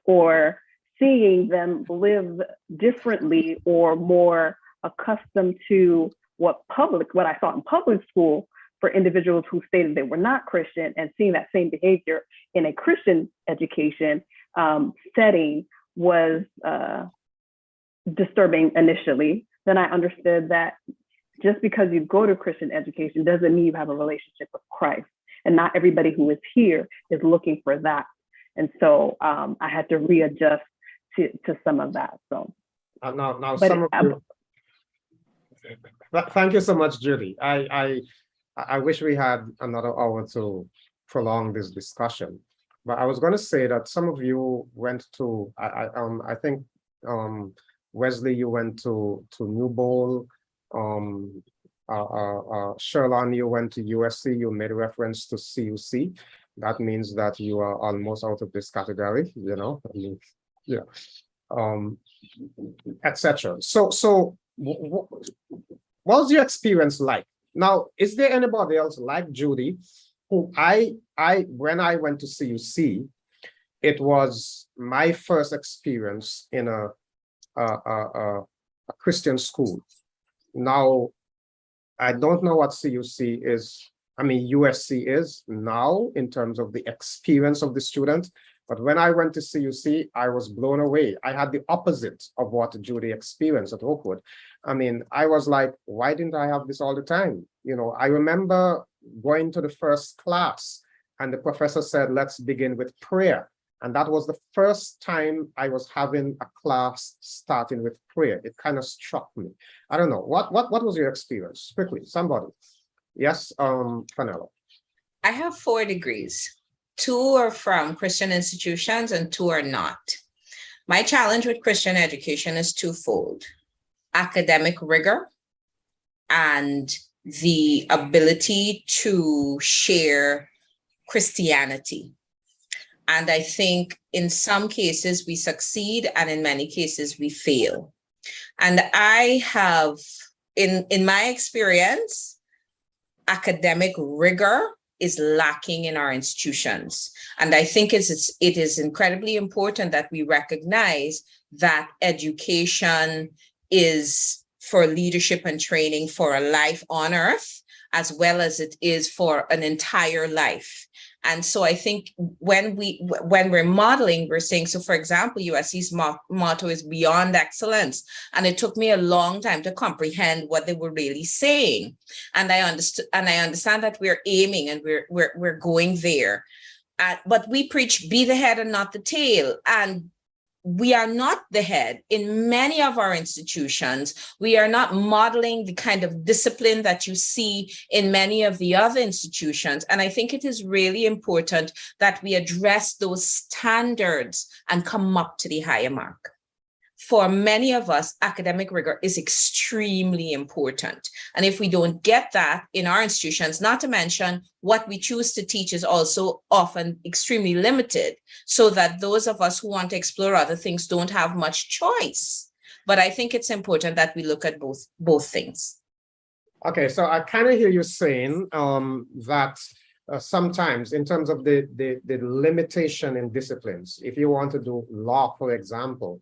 Or seeing them live differently or more accustomed to what I saw in public school for individuals who stated they were not Christian, and seeing that same behavior in a Christian education setting was disturbing initially. Then I understood that just because you go to Christian education doesn't mean you have a relationship with Christ. And not everybody who is here is looking for that. And so I had to readjust to some of that. So
thank you so much, Judy. I wish we had another hour to prolong this discussion. But I was going to say that some of you went to, I think, Wesley, you went to New Bowl. Sherlon, you went to USC, you made reference to CUC. That means that you are almost out of this category, etc. So what's your experience like? Now, is there anybody else like Judy who when I went to CUC, it was my first experience in a a Christian school. Now, I don't know what CUC is, I mean, USC is now in terms of the experience of the student. But when I went to CUC, I was blown away. I had the opposite of what Judy experienced at Oakwood. I mean, I was like, why didn't I have this all the time? You know, I remember going to the first class and the professor said, let's begin with prayer. And that was the first time I was having a class starting with prayer. It kind of struck me. I don't know, what was your experience? Quickly, somebody. Yes, Fenella.
I have 4 degrees. 2 are from Christian institutions and 2 are not. My challenge with Christian education is twofold: academic rigor and the ability to share Christianity. And I think in some cases we succeed and in many cases we fail. And I have, in my experience, academic rigor is lacking in our institutions. And I think it is incredibly important that we recognize that education is for leadership and training for a life on earth, as well as it is for an entire life. And so I think when we're modeling, we're saying, so for example, USC's motto is beyond excellence. And it took me a long time to comprehend what they were really saying. And I understand that we're aiming and we're going there. But we preach be the head and not the tail. And we are not the head in many of our institutions. We are not modeling the kind of discipline that you see in many of the other institutions. And I think it is really important that we address those standards and come up to the higher mark. For many of us, academic rigor is extremely important. And if we don't get that in our institutions, not to mention what we choose to teach is also often extremely limited, so that those of us who want to explore other things don't have much choice. But I think it's important that we look at both things.
Okay, so I kind of hear you saying that sometimes in terms of the limitation in disciplines, if you want to do law, for example,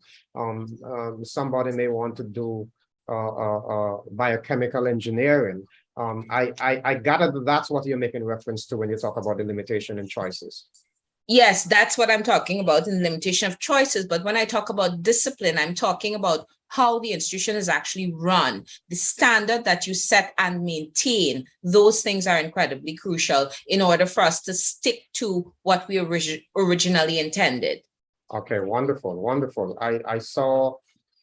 somebody may want to do biochemical engineering. I gather that's what you're making reference to when you talk about the limitation in choices.
Yes, that's what I'm talking about in limitation of choices. But when I talk about discipline, I'm talking about how the institution is actually run, the standard that you set and maintain. Those things are incredibly crucial in order for us to stick to what we originally intended.
Okay, wonderful, wonderful. I saw,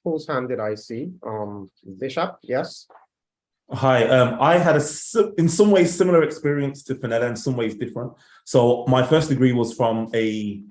whose hand did I see? Bishop, yes.
Hi, I had in some ways similar experience to Fenella, in some ways different. So my first degree was from a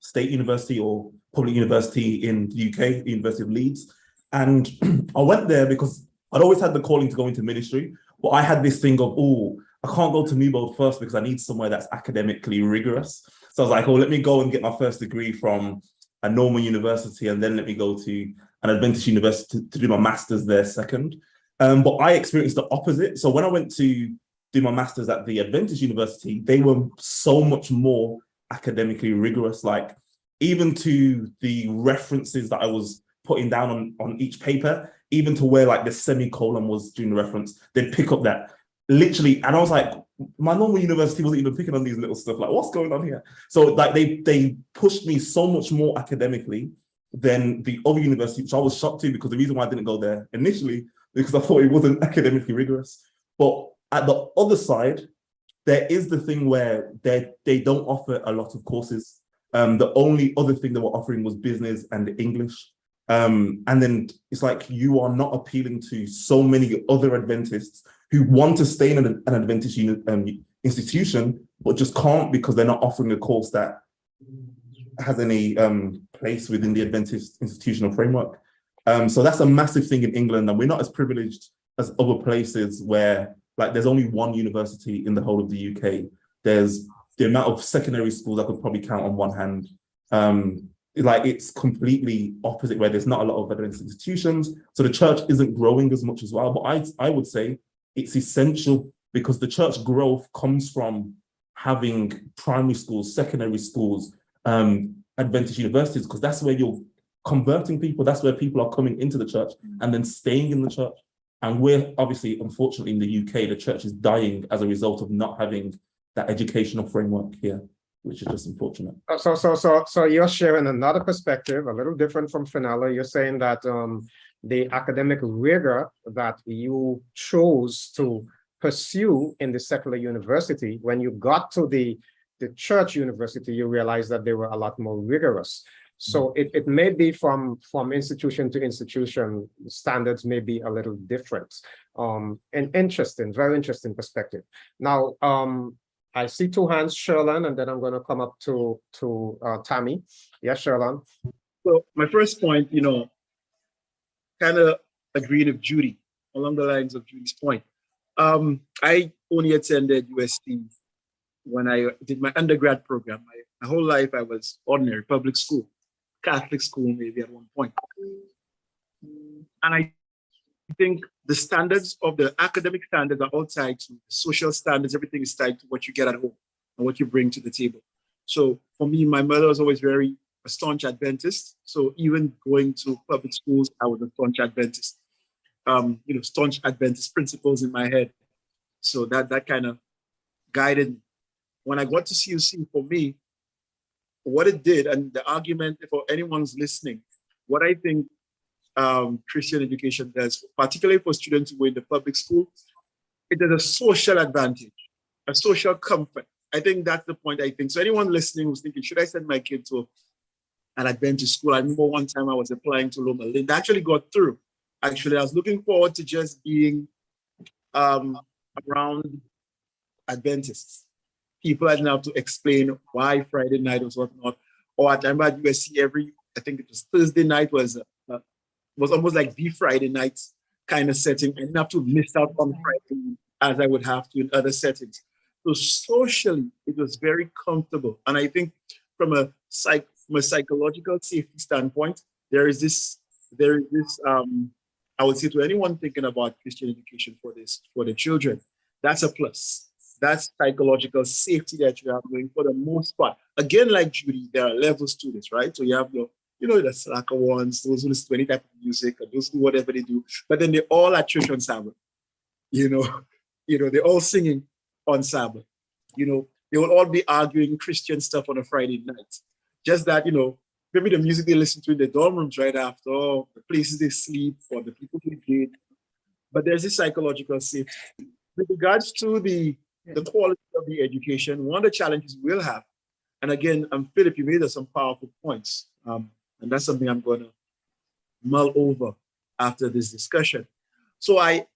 state university or public university in the UK, the University of Leeds. And I went there because I'd always had the calling to go into ministry, but I had this thing of, oh, I can't go to Newbold first because I need somewhere that's academically rigorous. So I was like, oh, let me go and get my first degree from a normal university, and then let me go to an Adventist university to do my master's there second. But I experienced the opposite. So when I went to do my master's at the Adventist University, they were so much more academically rigorous, like even to the references that I was putting down on each paper, even to where like the semicolon was during the reference, they'd pick up that literally. And I was like, my normal university wasn't even picking on these little stuff. Like, what's going on here? So like they pushed me so much more academically than the other university, which I was shocked to, because the reason why I didn't go there initially, because I thought it wasn't academically rigorous. But at the other side, there is the thing where they don't offer a lot of courses. The only other thing they were offering was business and English. And then it's like you are not appealing to so many other Adventists who want to stay in an Adventist institution, but just can't because they're not offering a course that has any place within the Adventist institutional framework. So that's a massive thing in England, and we're not as privileged as other places where like there's only one university in the whole of the UK. There's the amount of secondary schools I could probably count on one hand. Like it's completely opposite, where there's not a lot of Adventist institutions. So the church isn't growing as much as well. But I would say it's essential, because the church growth comes from having primary schools, secondary schools, Adventist universities, because that's where you're converting people. That's where people are coming into the church and then staying in the church. And we're obviously, unfortunately, in the UK, the church is dying as a result of not having that educational framework here, which is just unfortunate.
So you're sharing another perspective, a little different from Fenella. You're saying that the academic rigor that you chose to pursue in the secular university, when you got to the church university, you realized that they were a lot more rigorous. So it may be from institution to institution, standards may be a little different. And interesting, very interesting perspective. Now, I see two hands, Sherlyn, and then I'm going to come up to Tammy. Yes, Sherlyn.
So my first point, kind of agreed with Judy, along the lines of Judy's point. I only attended USC when I did my undergrad program. My whole life I was ordinary, public school, Catholic school maybe at one point. And I think the standards of the academic standards are all tied to social standards. Everything is tied to what you get at home and what you bring to the table. So for me, my mother was always a staunch Adventist. So even going to public schools, I was a staunch Adventist. Staunch Adventist principles in my head. So that kind of guided me. When I got to CUC, for me, what it did, and the argument for anyone who's listening, what I think Christian education does, particularly for students who go into public school, it is a social advantage, a social comfort. I think that's the point, I think. So anyone listening who's thinking, should I send my kid to an Adventist school? I remember one time I was applying to Loma Linda. I actually got through. Actually, I was looking forward to just being around Adventists. People had now to explain why Friday night was whatnot. Or at time at USC, I think it was Thursday night was almost like the Friday night kind of setting. I didn't have to miss out on Friday as I would have to in other settings. So socially, it was very comfortable. And I think from a psychological safety standpoint, there is this, I would say to anyone thinking about Christian education for the children, that's a plus. That's psychological safety that you have going for the most part. Again, like Judy, there are levels to this, right? So you have the slacker ones, those who listen to any type of music, or those who do whatever they do, but then they're all at church on Sabbath. They're all singing on Sabbath. They will all be arguing Christian stuff on a Friday night. Just that, maybe the music they listen to in the dorm rooms right after, or the places they sleep, or the people they date. But there's this psychological safety. With regards to the quality of the education, one of the challenges we'll have, and again, Philip, you made some powerful points, and that's something I'm going to mull over after this discussion. So I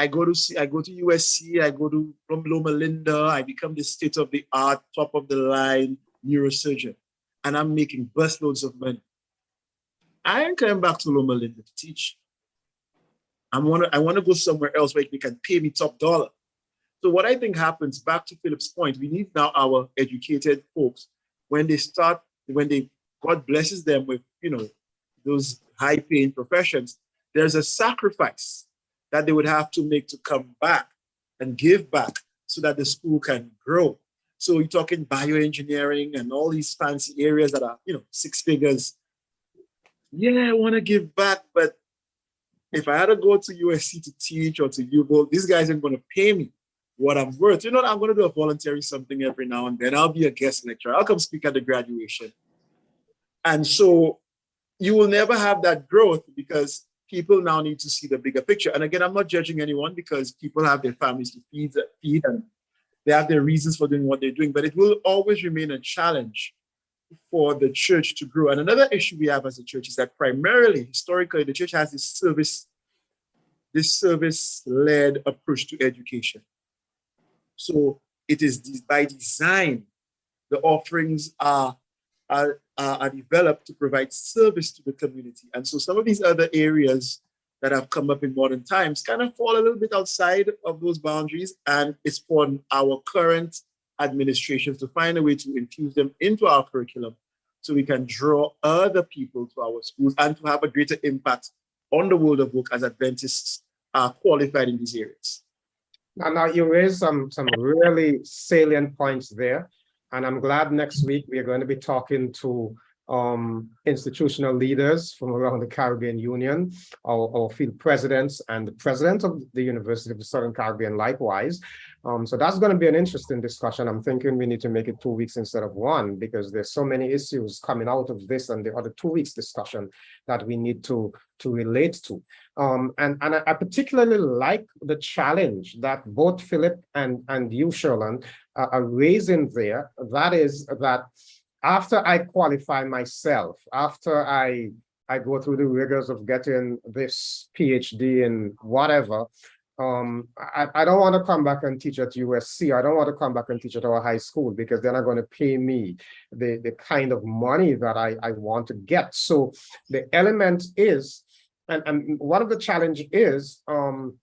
go to USC, I go to Loma Linda, I become the state-of-the-art, top-of-the-line neurosurgeon, and I'm making busloads of money. I ain't coming back to Loma Linda to teach. I want to go somewhere else where they can pay me top dollar. So what I think happens, back to Philip's point, we need now our educated folks, when God blesses them with, those high-paying professions, there's a sacrifice that they would have to make to come back and give back so that the school can grow. So you're talking bioengineering and all these fancy areas that are, 6 figures. Yeah, I want to give back, but if I had to go to USC to teach or to UGO, these guys aren't going to pay me what I'm worth. I'm going to do a voluntary something every now and then. I'll be a guest lecturer. I'll come speak at the graduation. And so you will never have that growth because people now need to see the bigger picture. And again, I'm not judging anyone because people have their families to feed and they have their reasons for doing what they're doing, but it will always remain a challenge for the church to grow. And another issue we have as a church is that primarily, historically, the church has this service-led approach to education. So it is by design, the offerings are developed to provide service to the community. And so some of these other areas that have come up in modern times kind of fall a little bit outside of those boundaries. And it's for our current administrations to find a way to infuse them into our curriculum so we can draw other people to our schools and to have a greater impact on the world of work as Adventists are qualified in these areas.
Now you raised some really salient points there. And I'm glad next week we're going to be talking to institutional leaders from around the Caribbean Union, our field presidents, and the president of the University of the Southern Caribbean likewise. So that's going to be an interesting discussion. I'm thinking we need to make it 2 weeks instead of one, because there's so many issues coming out of this and the other 2 weeks discussion that we need to relate to. And I particularly like the challenge that both Philip and you, Sherlyn, are raising there. That is that after I qualify myself, after I go through the rigors of getting this PhD in whatever, I don't want to come back and teach at USC. I don't want to come back and teach at our high school, because they're not going to pay me the kind of money that I want to get. So the element is, and one of the challenge is, on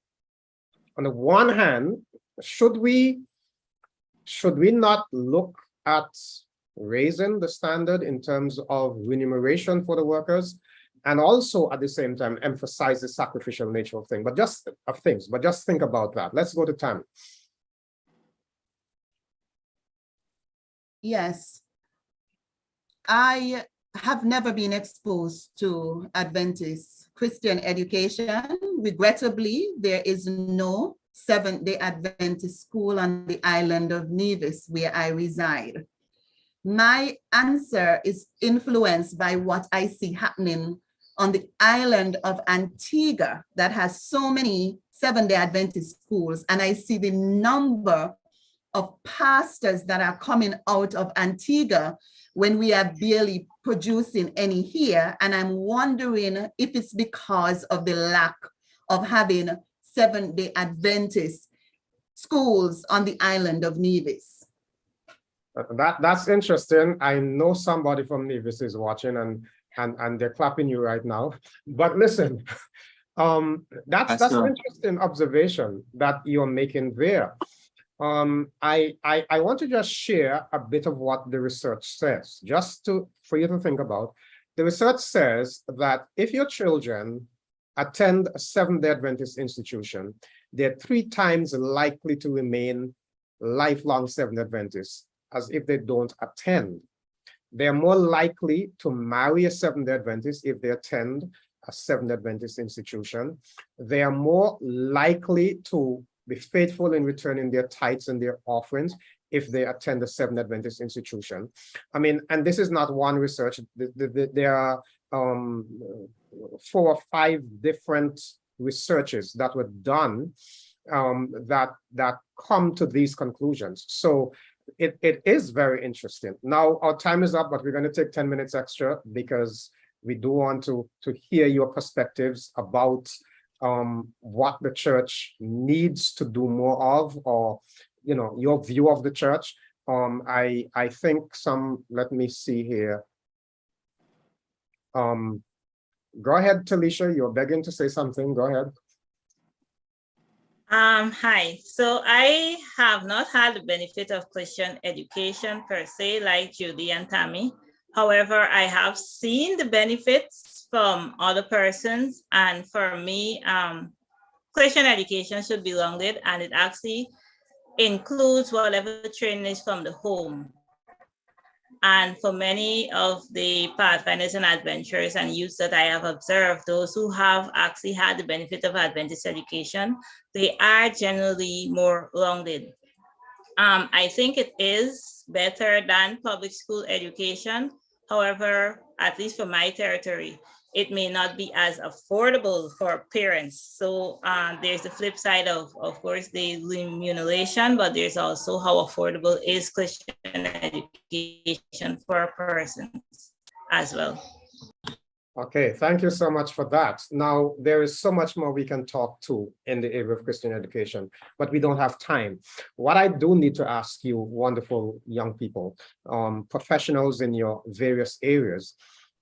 the one hand, should we not look at raising the standard in terms of remuneration for the workers, and also at the same time emphasize the sacrificial nature of things? But just think about that. Let's go to Tammy.
Yes, I have never been exposed to Adventist Christian education. Regrettably, there is no Seventh-day Adventist school on the island of Nevis where I reside. My answer is influenced by what I see happening on the island of Antigua that has so many Seventh-day Adventist schools, and I see the number of pastors that are coming out of Antigua when we are barely producing any here. And I'm wondering if it's because of the lack of having Seventh-day Adventist schools on the island of Nevis.
That's interesting. I know somebody from Nevis is watching, and they're clapping you right now. But listen, that's an interesting observation that you're making there. I want to just share a bit of what the research says, for you to think about. The research says that if your children attend a Seventh-day Adventist institution, they're 3 times likely to remain lifelong Seventh-day Adventists as if they don't attend. They're more likely to marry a Seventh-day Adventist if they attend a Seventh-day Adventist institution. They are more likely to be faithful in returning their tithes and their offerings if they attend a Seventh-day Adventist institution. I mean, and this is not one research. There are 4 or 5 different researches that were done that come to these conclusions. So it is very interesting. Now, our time is up, but we're going to take 10 minutes extra because we do want to hear your perspectives about what the church needs to do more of, or your view of the church. I think let me see here. Go ahead, Talisha, you're begging to say something. Go ahead.
Hi. So I have not had the benefit of Christian education per se, like Judy and Tammy. However, I have seen the benefits from other persons, and for me, Christian education should be rounded, and it actually includes whatever training is from the home. And for many of the pathfinders and adventurers and youths that I have observed, those who have actually had the benefit of Adventist education, they are generally more rounded. I think it is better than public school education. However, at least for my territory, it may not be as affordable for parents. So there's the flip side of course, the remuneration, but there's also how affordable is Christian education for persons as well.
Okay, thank you so much for that. Now, there is so much more we can talk to in the area of Christian education, but we don't have time. What I do need to ask you, wonderful young people, professionals in your various areas,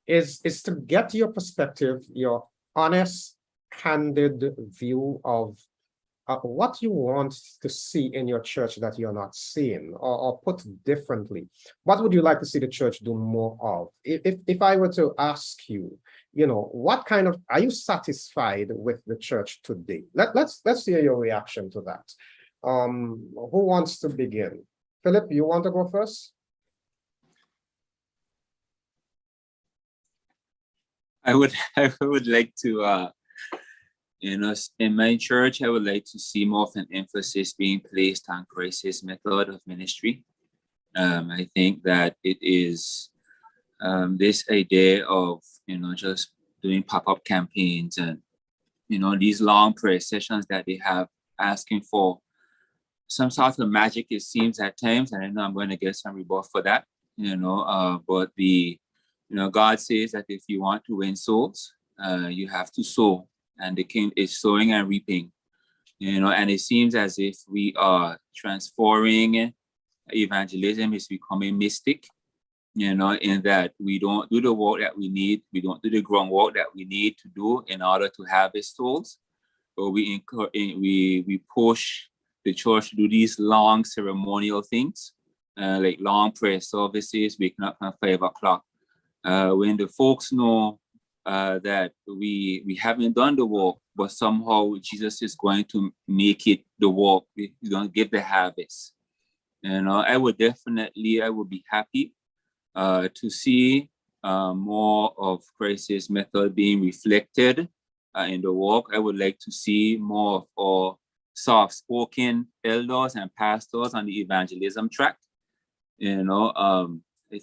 is to get your perspective, your honest, candid view of what you want to see in your church that you're not seeing, or put differently, what would you like to see the church do more of? If I were to ask you, what kind of, are you satisfied with the church today? Let's hear your reaction to that. Who wants to begin? Philip, you want to go first?
I would like to, in my church, I would like to see more of an emphasis being placed on crisis method of ministry. I think that it is this idea of, just doing pop-up campaigns and, these long prayer sessions that they have asking for some sort of magic, it seems at times, and I know I'm going to get some rebuff for that, but God says that if you want to win souls, you have to sow, and the king is sowing and reaping, and it seems as if we are transforming evangelism is becoming mystic, in that we don't do the work that we need, we don't do the groundwork that we need to do in order to harvest souls, but we push the church to do these long ceremonial things, like long prayer services, waking up at 5 o'clock. When the folks know that we haven't done the work, but somehow Jesus is going to make it the work, he's going to give the harvest. I would be happy to see more of crisis method being reflected in the work. I would like to see more of our soft-spoken elders and pastors on the evangelism track. I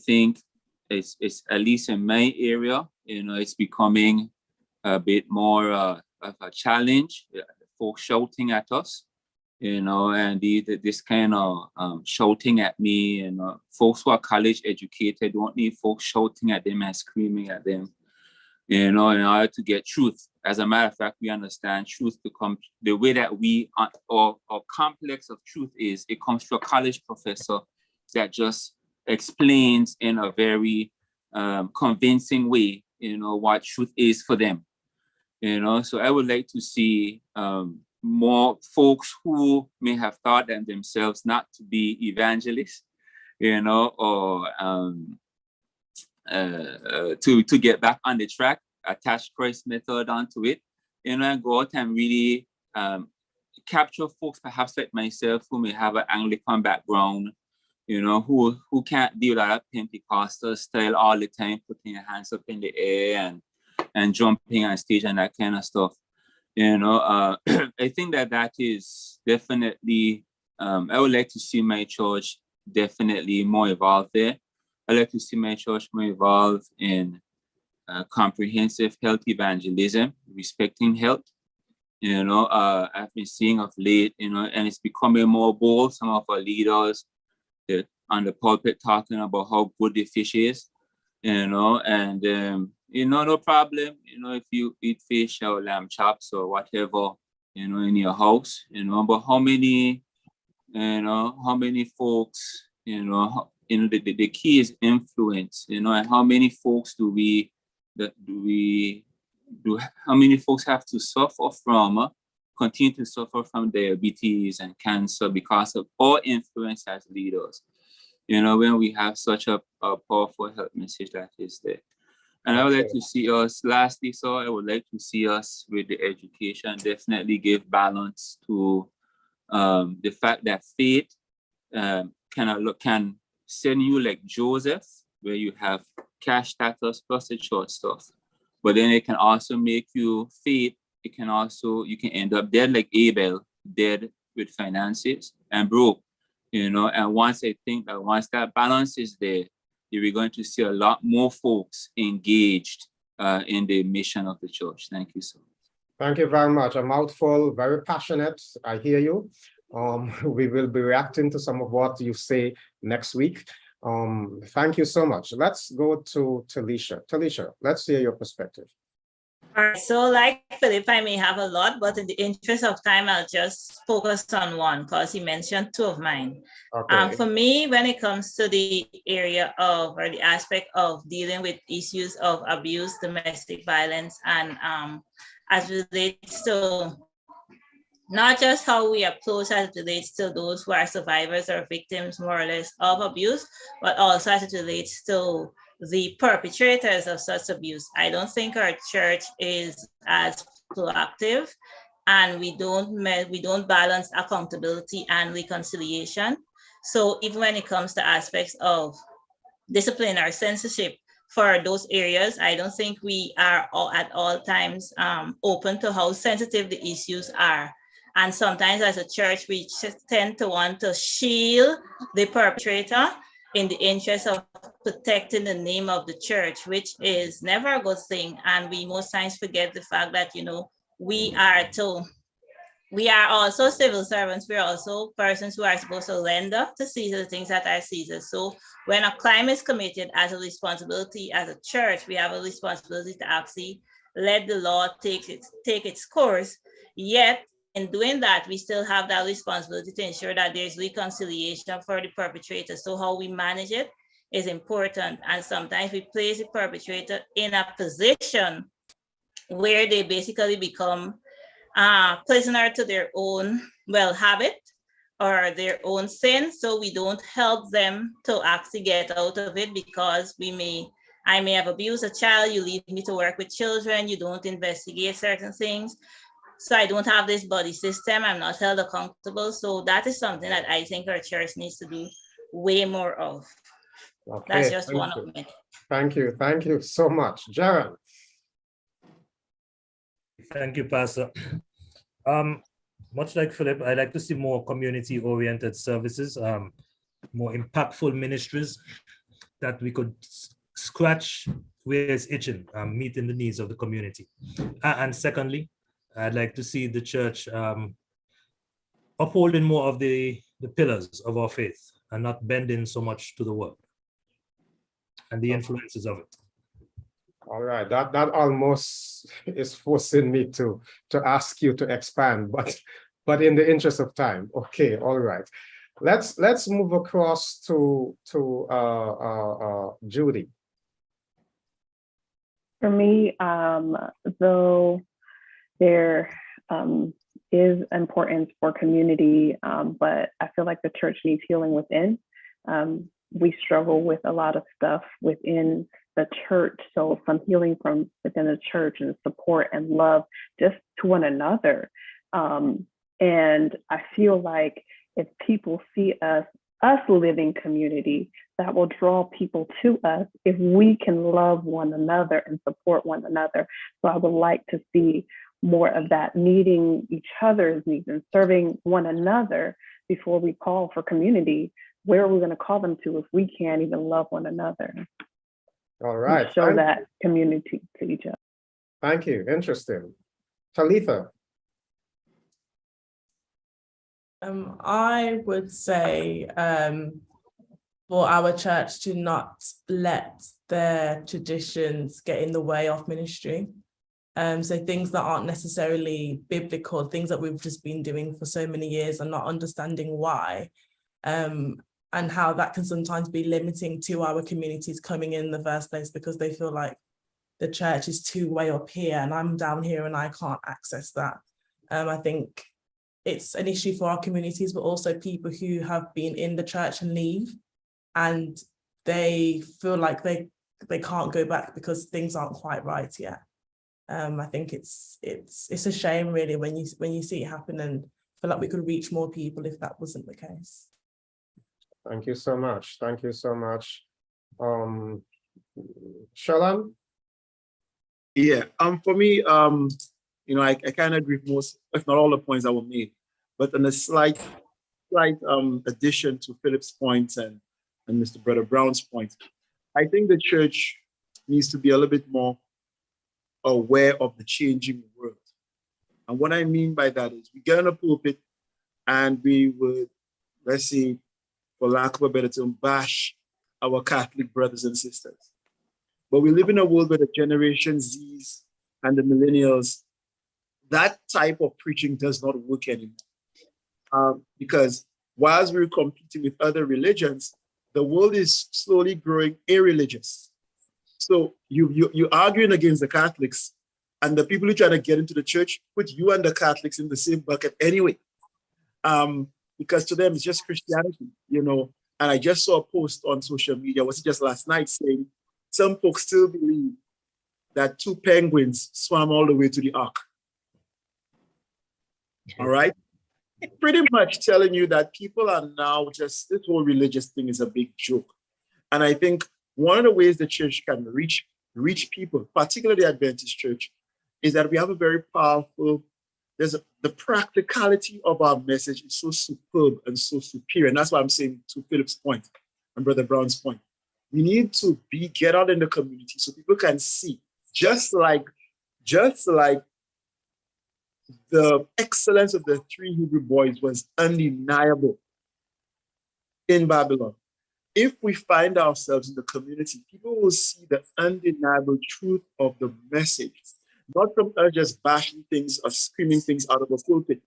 think it's at least in my area, it's becoming a bit more of a challenge. Folks shouting at us, and this kind of shouting at me, and folks who are college educated don't need folks shouting at them and screaming at them, in order to get truth. As a matter of fact, we understand truth to come the way that our complex of truth is, it comes to a college professor that just explains in a very convincing way, what truth is for them. So I would like to see more folks who may have thought themselves not to be evangelists, or to get back on the track, attach Christ method onto it, and go out and really capture folks, perhaps like myself, who may have an Anglican background, who can't do that Pentecostal style all the time, putting your hands up in the air and jumping on stage and that kind of stuff. I think that is definitely, I would like to see my church definitely more involved there. I like to see my church more involved in comprehensive health evangelism, respecting health. I've been seeing of late, and it's becoming more bold. Some of our leaders on the pulpit talking about how good the fish is, and no problem, if you eat fish or lamb chops or whatever, in your house, but how many folks, the key is influence, and how many folks how many folks have to continue to suffer from diabetes and cancer because of our influence as leaders, when we have such a powerful health message that is there. And I would like to see us, lastly, I would like to see us with the education definitely give balance to the fact that faith can send you like Joseph, where you have cash status plus the church stuff. But then it can also make you faith. You can end up dead like Abel, dead with finances and broke, and once that balance is there, you're going to see a lot more folks engaged in the mission of the church. Thank you so much.
Thank you very much. A mouthful, very passionate. I hear you. We will be reacting to some of what you say next week. Thank you so much. Let's go to Talisha. Talisha, let's hear your perspective.
All right, so like Philip, I may have a lot, but in the interest of time, I'll just focus on one because he mentioned two of mine.
Okay.
For me, when it comes to the area of, or the aspect of dealing with issues of abuse, domestic violence, and as it relates to not just how we approach as it relates to those who are survivors or victims, more or less, of abuse, but also as it relates to the perpetrators of such abuse. I don't think our church is as proactive, and we don't balance accountability and reconciliation. So even when it comes to aspects of discipline or censorship, for those areas. I don't think we are at all times open to how sensitive the issues are. And sometimes as a church, we tend to want to shield the perpetrator in the interest of protecting the name of the church, which is never a good thing. And we most times forget the fact that, we are also civil servants. We're also persons who are supposed to render to Caesar the things that are Caesar. So when a crime is committed, as a responsibility as a church, we have a responsibility to actually let the law take its course. Yet in doing that, we still have that responsibility to ensure that there's reconciliation for the perpetrator. So how we manage it is important. And sometimes we place the perpetrator in a position where they basically become prisoner to their own habit or their own sin. So we don't help them to actually get out of it, because I may have abused a child, you leave me to work with children, you don't investigate certain things. So I don't have this body system, I'm not held accountable. So that is something that I think our church needs to do way more of.
Okay,
that's just one of many.
Thank you so much. Jaron.
Thank you, Pastor. Much like Philip, I like to see more community-oriented services, more impactful ministries that we could scratch where it's itching, meeting the needs of the community. And secondly, I'd like to see the church upholding more of the pillars of our faith and not bending so much to the world and the influences of it.
All right, that almost is forcing me to ask you to expand, but in the interest of time, okay, all right. Let's move across to Judy.
For me, though there is importance for community, but I feel like the church needs healing within. We struggle with a lot of stuff within the church, so some healing from within the church and support and love just to one another. And I feel like if people see us living community, that will draw people to us if we can love one another and support one another. So I would like to see more of that, meeting each other's needs and serving one another before we call for community. Where are we going to call them to if we can't even love one another?
All right.
Show that community to each other.
Thank you. Interesting. Talitha.
I would say for our church to not let their traditions get in the way of ministry. So things that aren't necessarily biblical, things that we've just been doing for so many years and not understanding why, and how that can sometimes be limiting to our communities coming in the first place, because they feel like the church is too way up here and I'm down here and I can't access that. I think it's an issue for our communities, but also people who have been in the church and leave, and they feel like they can't go back because things aren't quite right yet. I think it's a shame really when you see it happen, and feel like we could reach more people if that wasn't the case.
Thank you so much. Thank you so much. Shalom?
Yeah, for me, I kind of agree with most, if not all the points that were made, but on a slight addition to Philip's points and Mr. Brother Brown's point, I think the church needs to be a little bit more aware of the changing world. And what I mean by that is we get on a pulpit and we would, let's say, for lack of a better term, bash our Catholic brothers and sisters. But we live in a world where the Generation Zs and the millennials, that type of preaching does not work anymore. Because whilst we're competing with other religions, the world is slowly growing irreligious. So you're arguing against the Catholics, and the people who try to get into the church put you and the Catholics in the same bucket anyway. Because to them it's just Christianity, And I just saw a post on social media, was it just last night, saying some folks still believe that 2 penguins swam all the way to the ark. All right? Pretty much telling you that people are now just, this whole religious thing is a big joke. And I think one of the ways the church can reach people, particularly the Adventist church, is that we have a very powerful, the practicality of our message is so superb and so superior. And that's why I'm saying, to Philip's point and Brother Brown's point, we need to get out in the community so people can see, just like the excellence of the 3 Hebrew boys was undeniable in Babylon. If we find ourselves in the community, people will see the undeniable truth of the message, not from us just bashing things or screaming things out of a pulpit,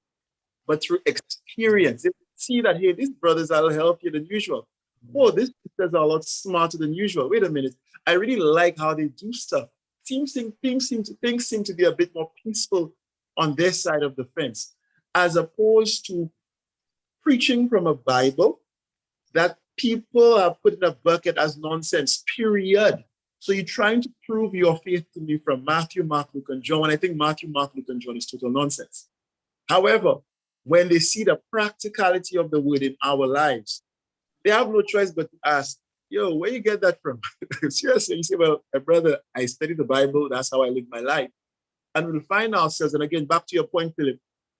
but through experience. They see that, hey, these brothers are healthier than usual. Oh, these sisters are a lot smarter than usual. Wait a minute. I really like how they do stuff. Things seem to be a bit more peaceful on their side of the fence, as opposed to preaching from a Bible that people are put in a bucket as nonsense, period. So you're trying to prove your faith to me from Matthew, Mark, Luke, and John, and I think Matthew, Mark, Luke, and John is total nonsense. However, when they see the practicality of the word in our lives, they have no choice but to ask, yo, where you get that from? Seriously, you say, well, brother, I study the Bible, that's how I live my life. And we'll find ourselves, and again, back to your point, Philip,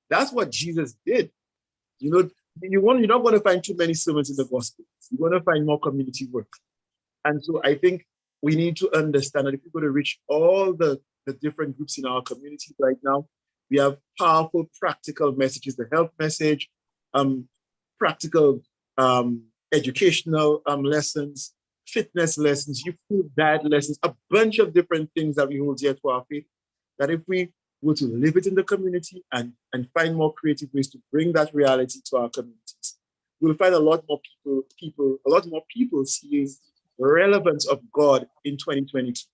that's what Jesus did. You know, you're not going to find too many sermons in the gospel. You're going to find more community work. And so I think we need to understand that if we're going to reach all the different groups in our community right now, we have powerful, practical messages, the health message, practical educational lessons, fitness lessons, youth diet lessons, a bunch of different things that we hold dear to our faith, that if we were to live it in the community and find more creative ways to bring that reality to our communities, we'll find a lot more people seeing the relevance of God in 2022.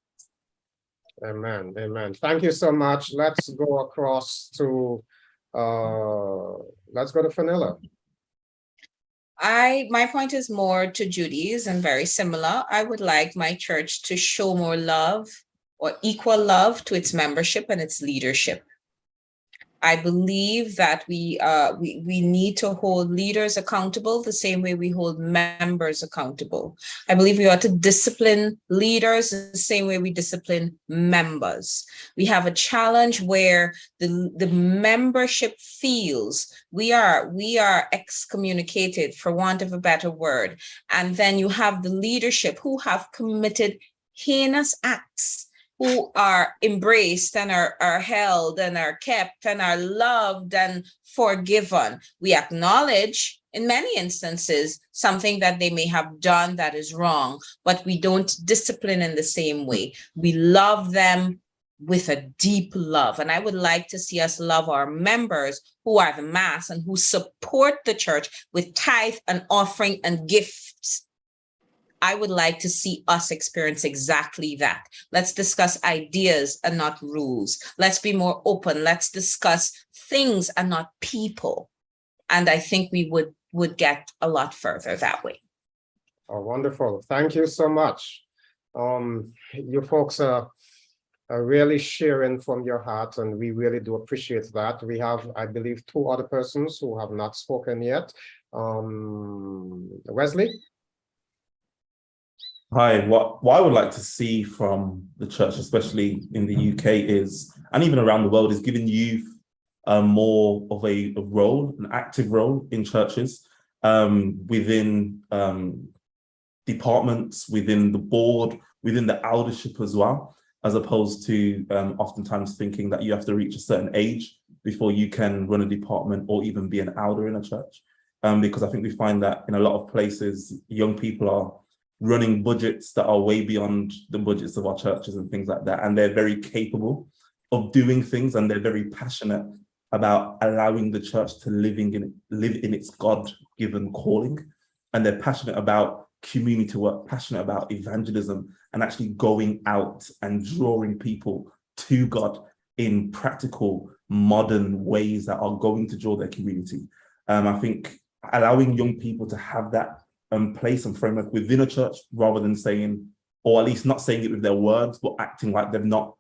Amen. Amen. Thank you so much. Let's go across to Fenella.
My point is more to Judy's and very similar. I would like my church to show more love or equal love to its membership and its leadership. I believe that we need to hold leaders accountable the same way we hold members accountable. I believe we ought to discipline leaders the same way we discipline members. We have a challenge where the membership feels we are excommunicated, for want of a better word. And then you have the leadership who have committed heinous acts, who are embraced and are held and are kept and are loved and forgiven. We acknowledge, in many instances, something that they may have done that is wrong, but we don't discipline in the same way. We love them with a deep love. And I would like to see us love our members who are the mass and who support the church with tithe and offering and gifts. I would like to see us experience exactly that. Let's discuss ideas and not rules. Let's be more open. Let's discuss things and not people. And I think we would get a lot further that way.
Oh, wonderful. Thank you so much. You folks are really sharing from your heart, and we really do appreciate that. We have, I believe, 2 other persons who have not spoken yet. Wesley?
Hi, what I would like to see from the church, especially in the UK, is, and even around the world, is giving youth more of a role, an active role in churches, within departments, within the board, within the eldership as well, as opposed to oftentimes thinking that you have to reach a certain age before you can run a department or even be an elder in a church. Because I think we find that in a lot of places, young people are running budgets that are way beyond the budgets of our churches and things like that. And they're very capable of doing things, and they're very passionate about allowing the church to live in its God-given calling. And they're passionate about community work, passionate about evangelism, and actually going out and drawing people to God in practical, modern ways that are going to draw their community. I think allowing young people to have that place and framework within a church, rather than saying, or at least not saying it with their words, but acting like they're not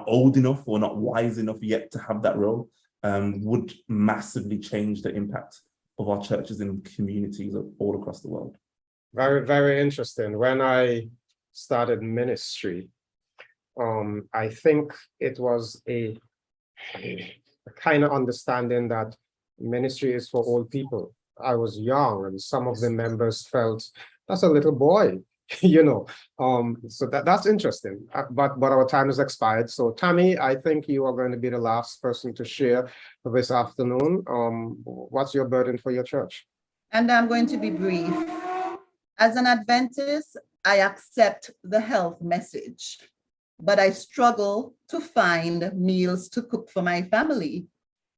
old enough or not wise enough yet to have that role, would massively change the impact of our churches in communities all across the world.
Very, very interesting. When I started ministry, I think it was a kind of understanding that ministry is for old people. I was young, and some of the members felt that's a little boy, you know. So that's interesting. But our time has expired. So Tammy, I think you are going to be the last person to share this afternoon. What's your burden for your church?
And I'm going to be brief. As an Adventist, I accept the health message, but I struggle to find meals to cook for my family.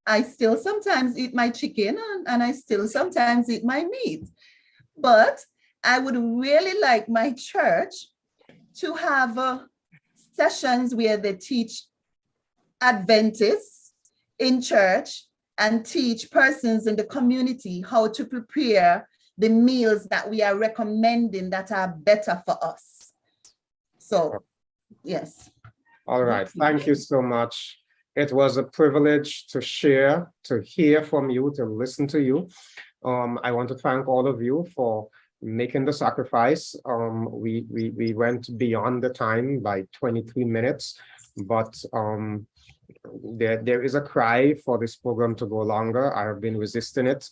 I still sometimes eat my chicken and I still sometimes eat my meat. But I would really like my church to have sessions where they teach Adventists in church and teach persons in the community how to prepare the meals that we are recommending that are better for us. So, yes.
All right. Thank you so much. It was a privilege to share, to hear from you, to listen to you. I want to thank all of you for making the sacrifice. We went beyond the time by 23 minutes, but there is a cry for this program to go longer. I have been resisting it.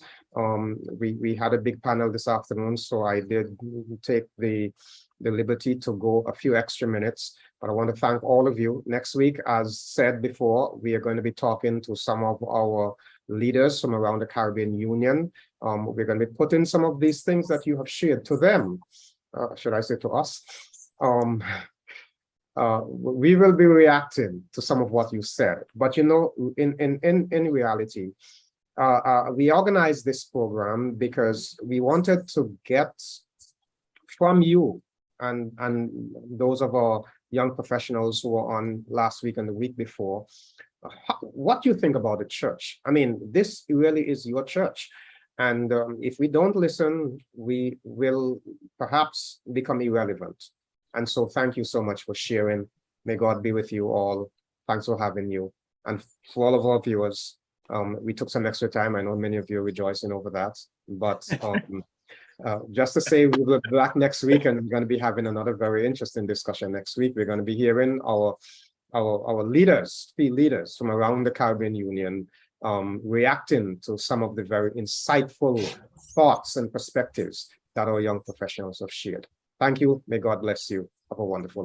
We had a big panel this afternoon, so I did take the liberty to go a few extra minutes. But I want to thank all of you. Next week, as said before, we are going to be talking to some of our leaders from around the Caribbean Union. We're going to be putting some of these things that you have shared to them, should I say to us. We will be reacting to some of what you said, but you know, in reality, we organized this program because we wanted to get from you and those of our young professionals who were on last week and the week before, what you think about the church. I mean, this really is your church. And if we don't listen, we will perhaps become irrelevant. And so thank you so much for sharing. May God be with you all. Thanks for having you. And for all of our viewers, we took some extra time. I know many of you are rejoicing over that. But just to say, we will be back next week, and we're going to be having another very interesting discussion next week. We're going to be hearing our leaders, field leaders from around the Caribbean Union, reacting to some of the very insightful thoughts and perspectives that our young professionals have shared. Thank you. May God bless you. Have a wonderful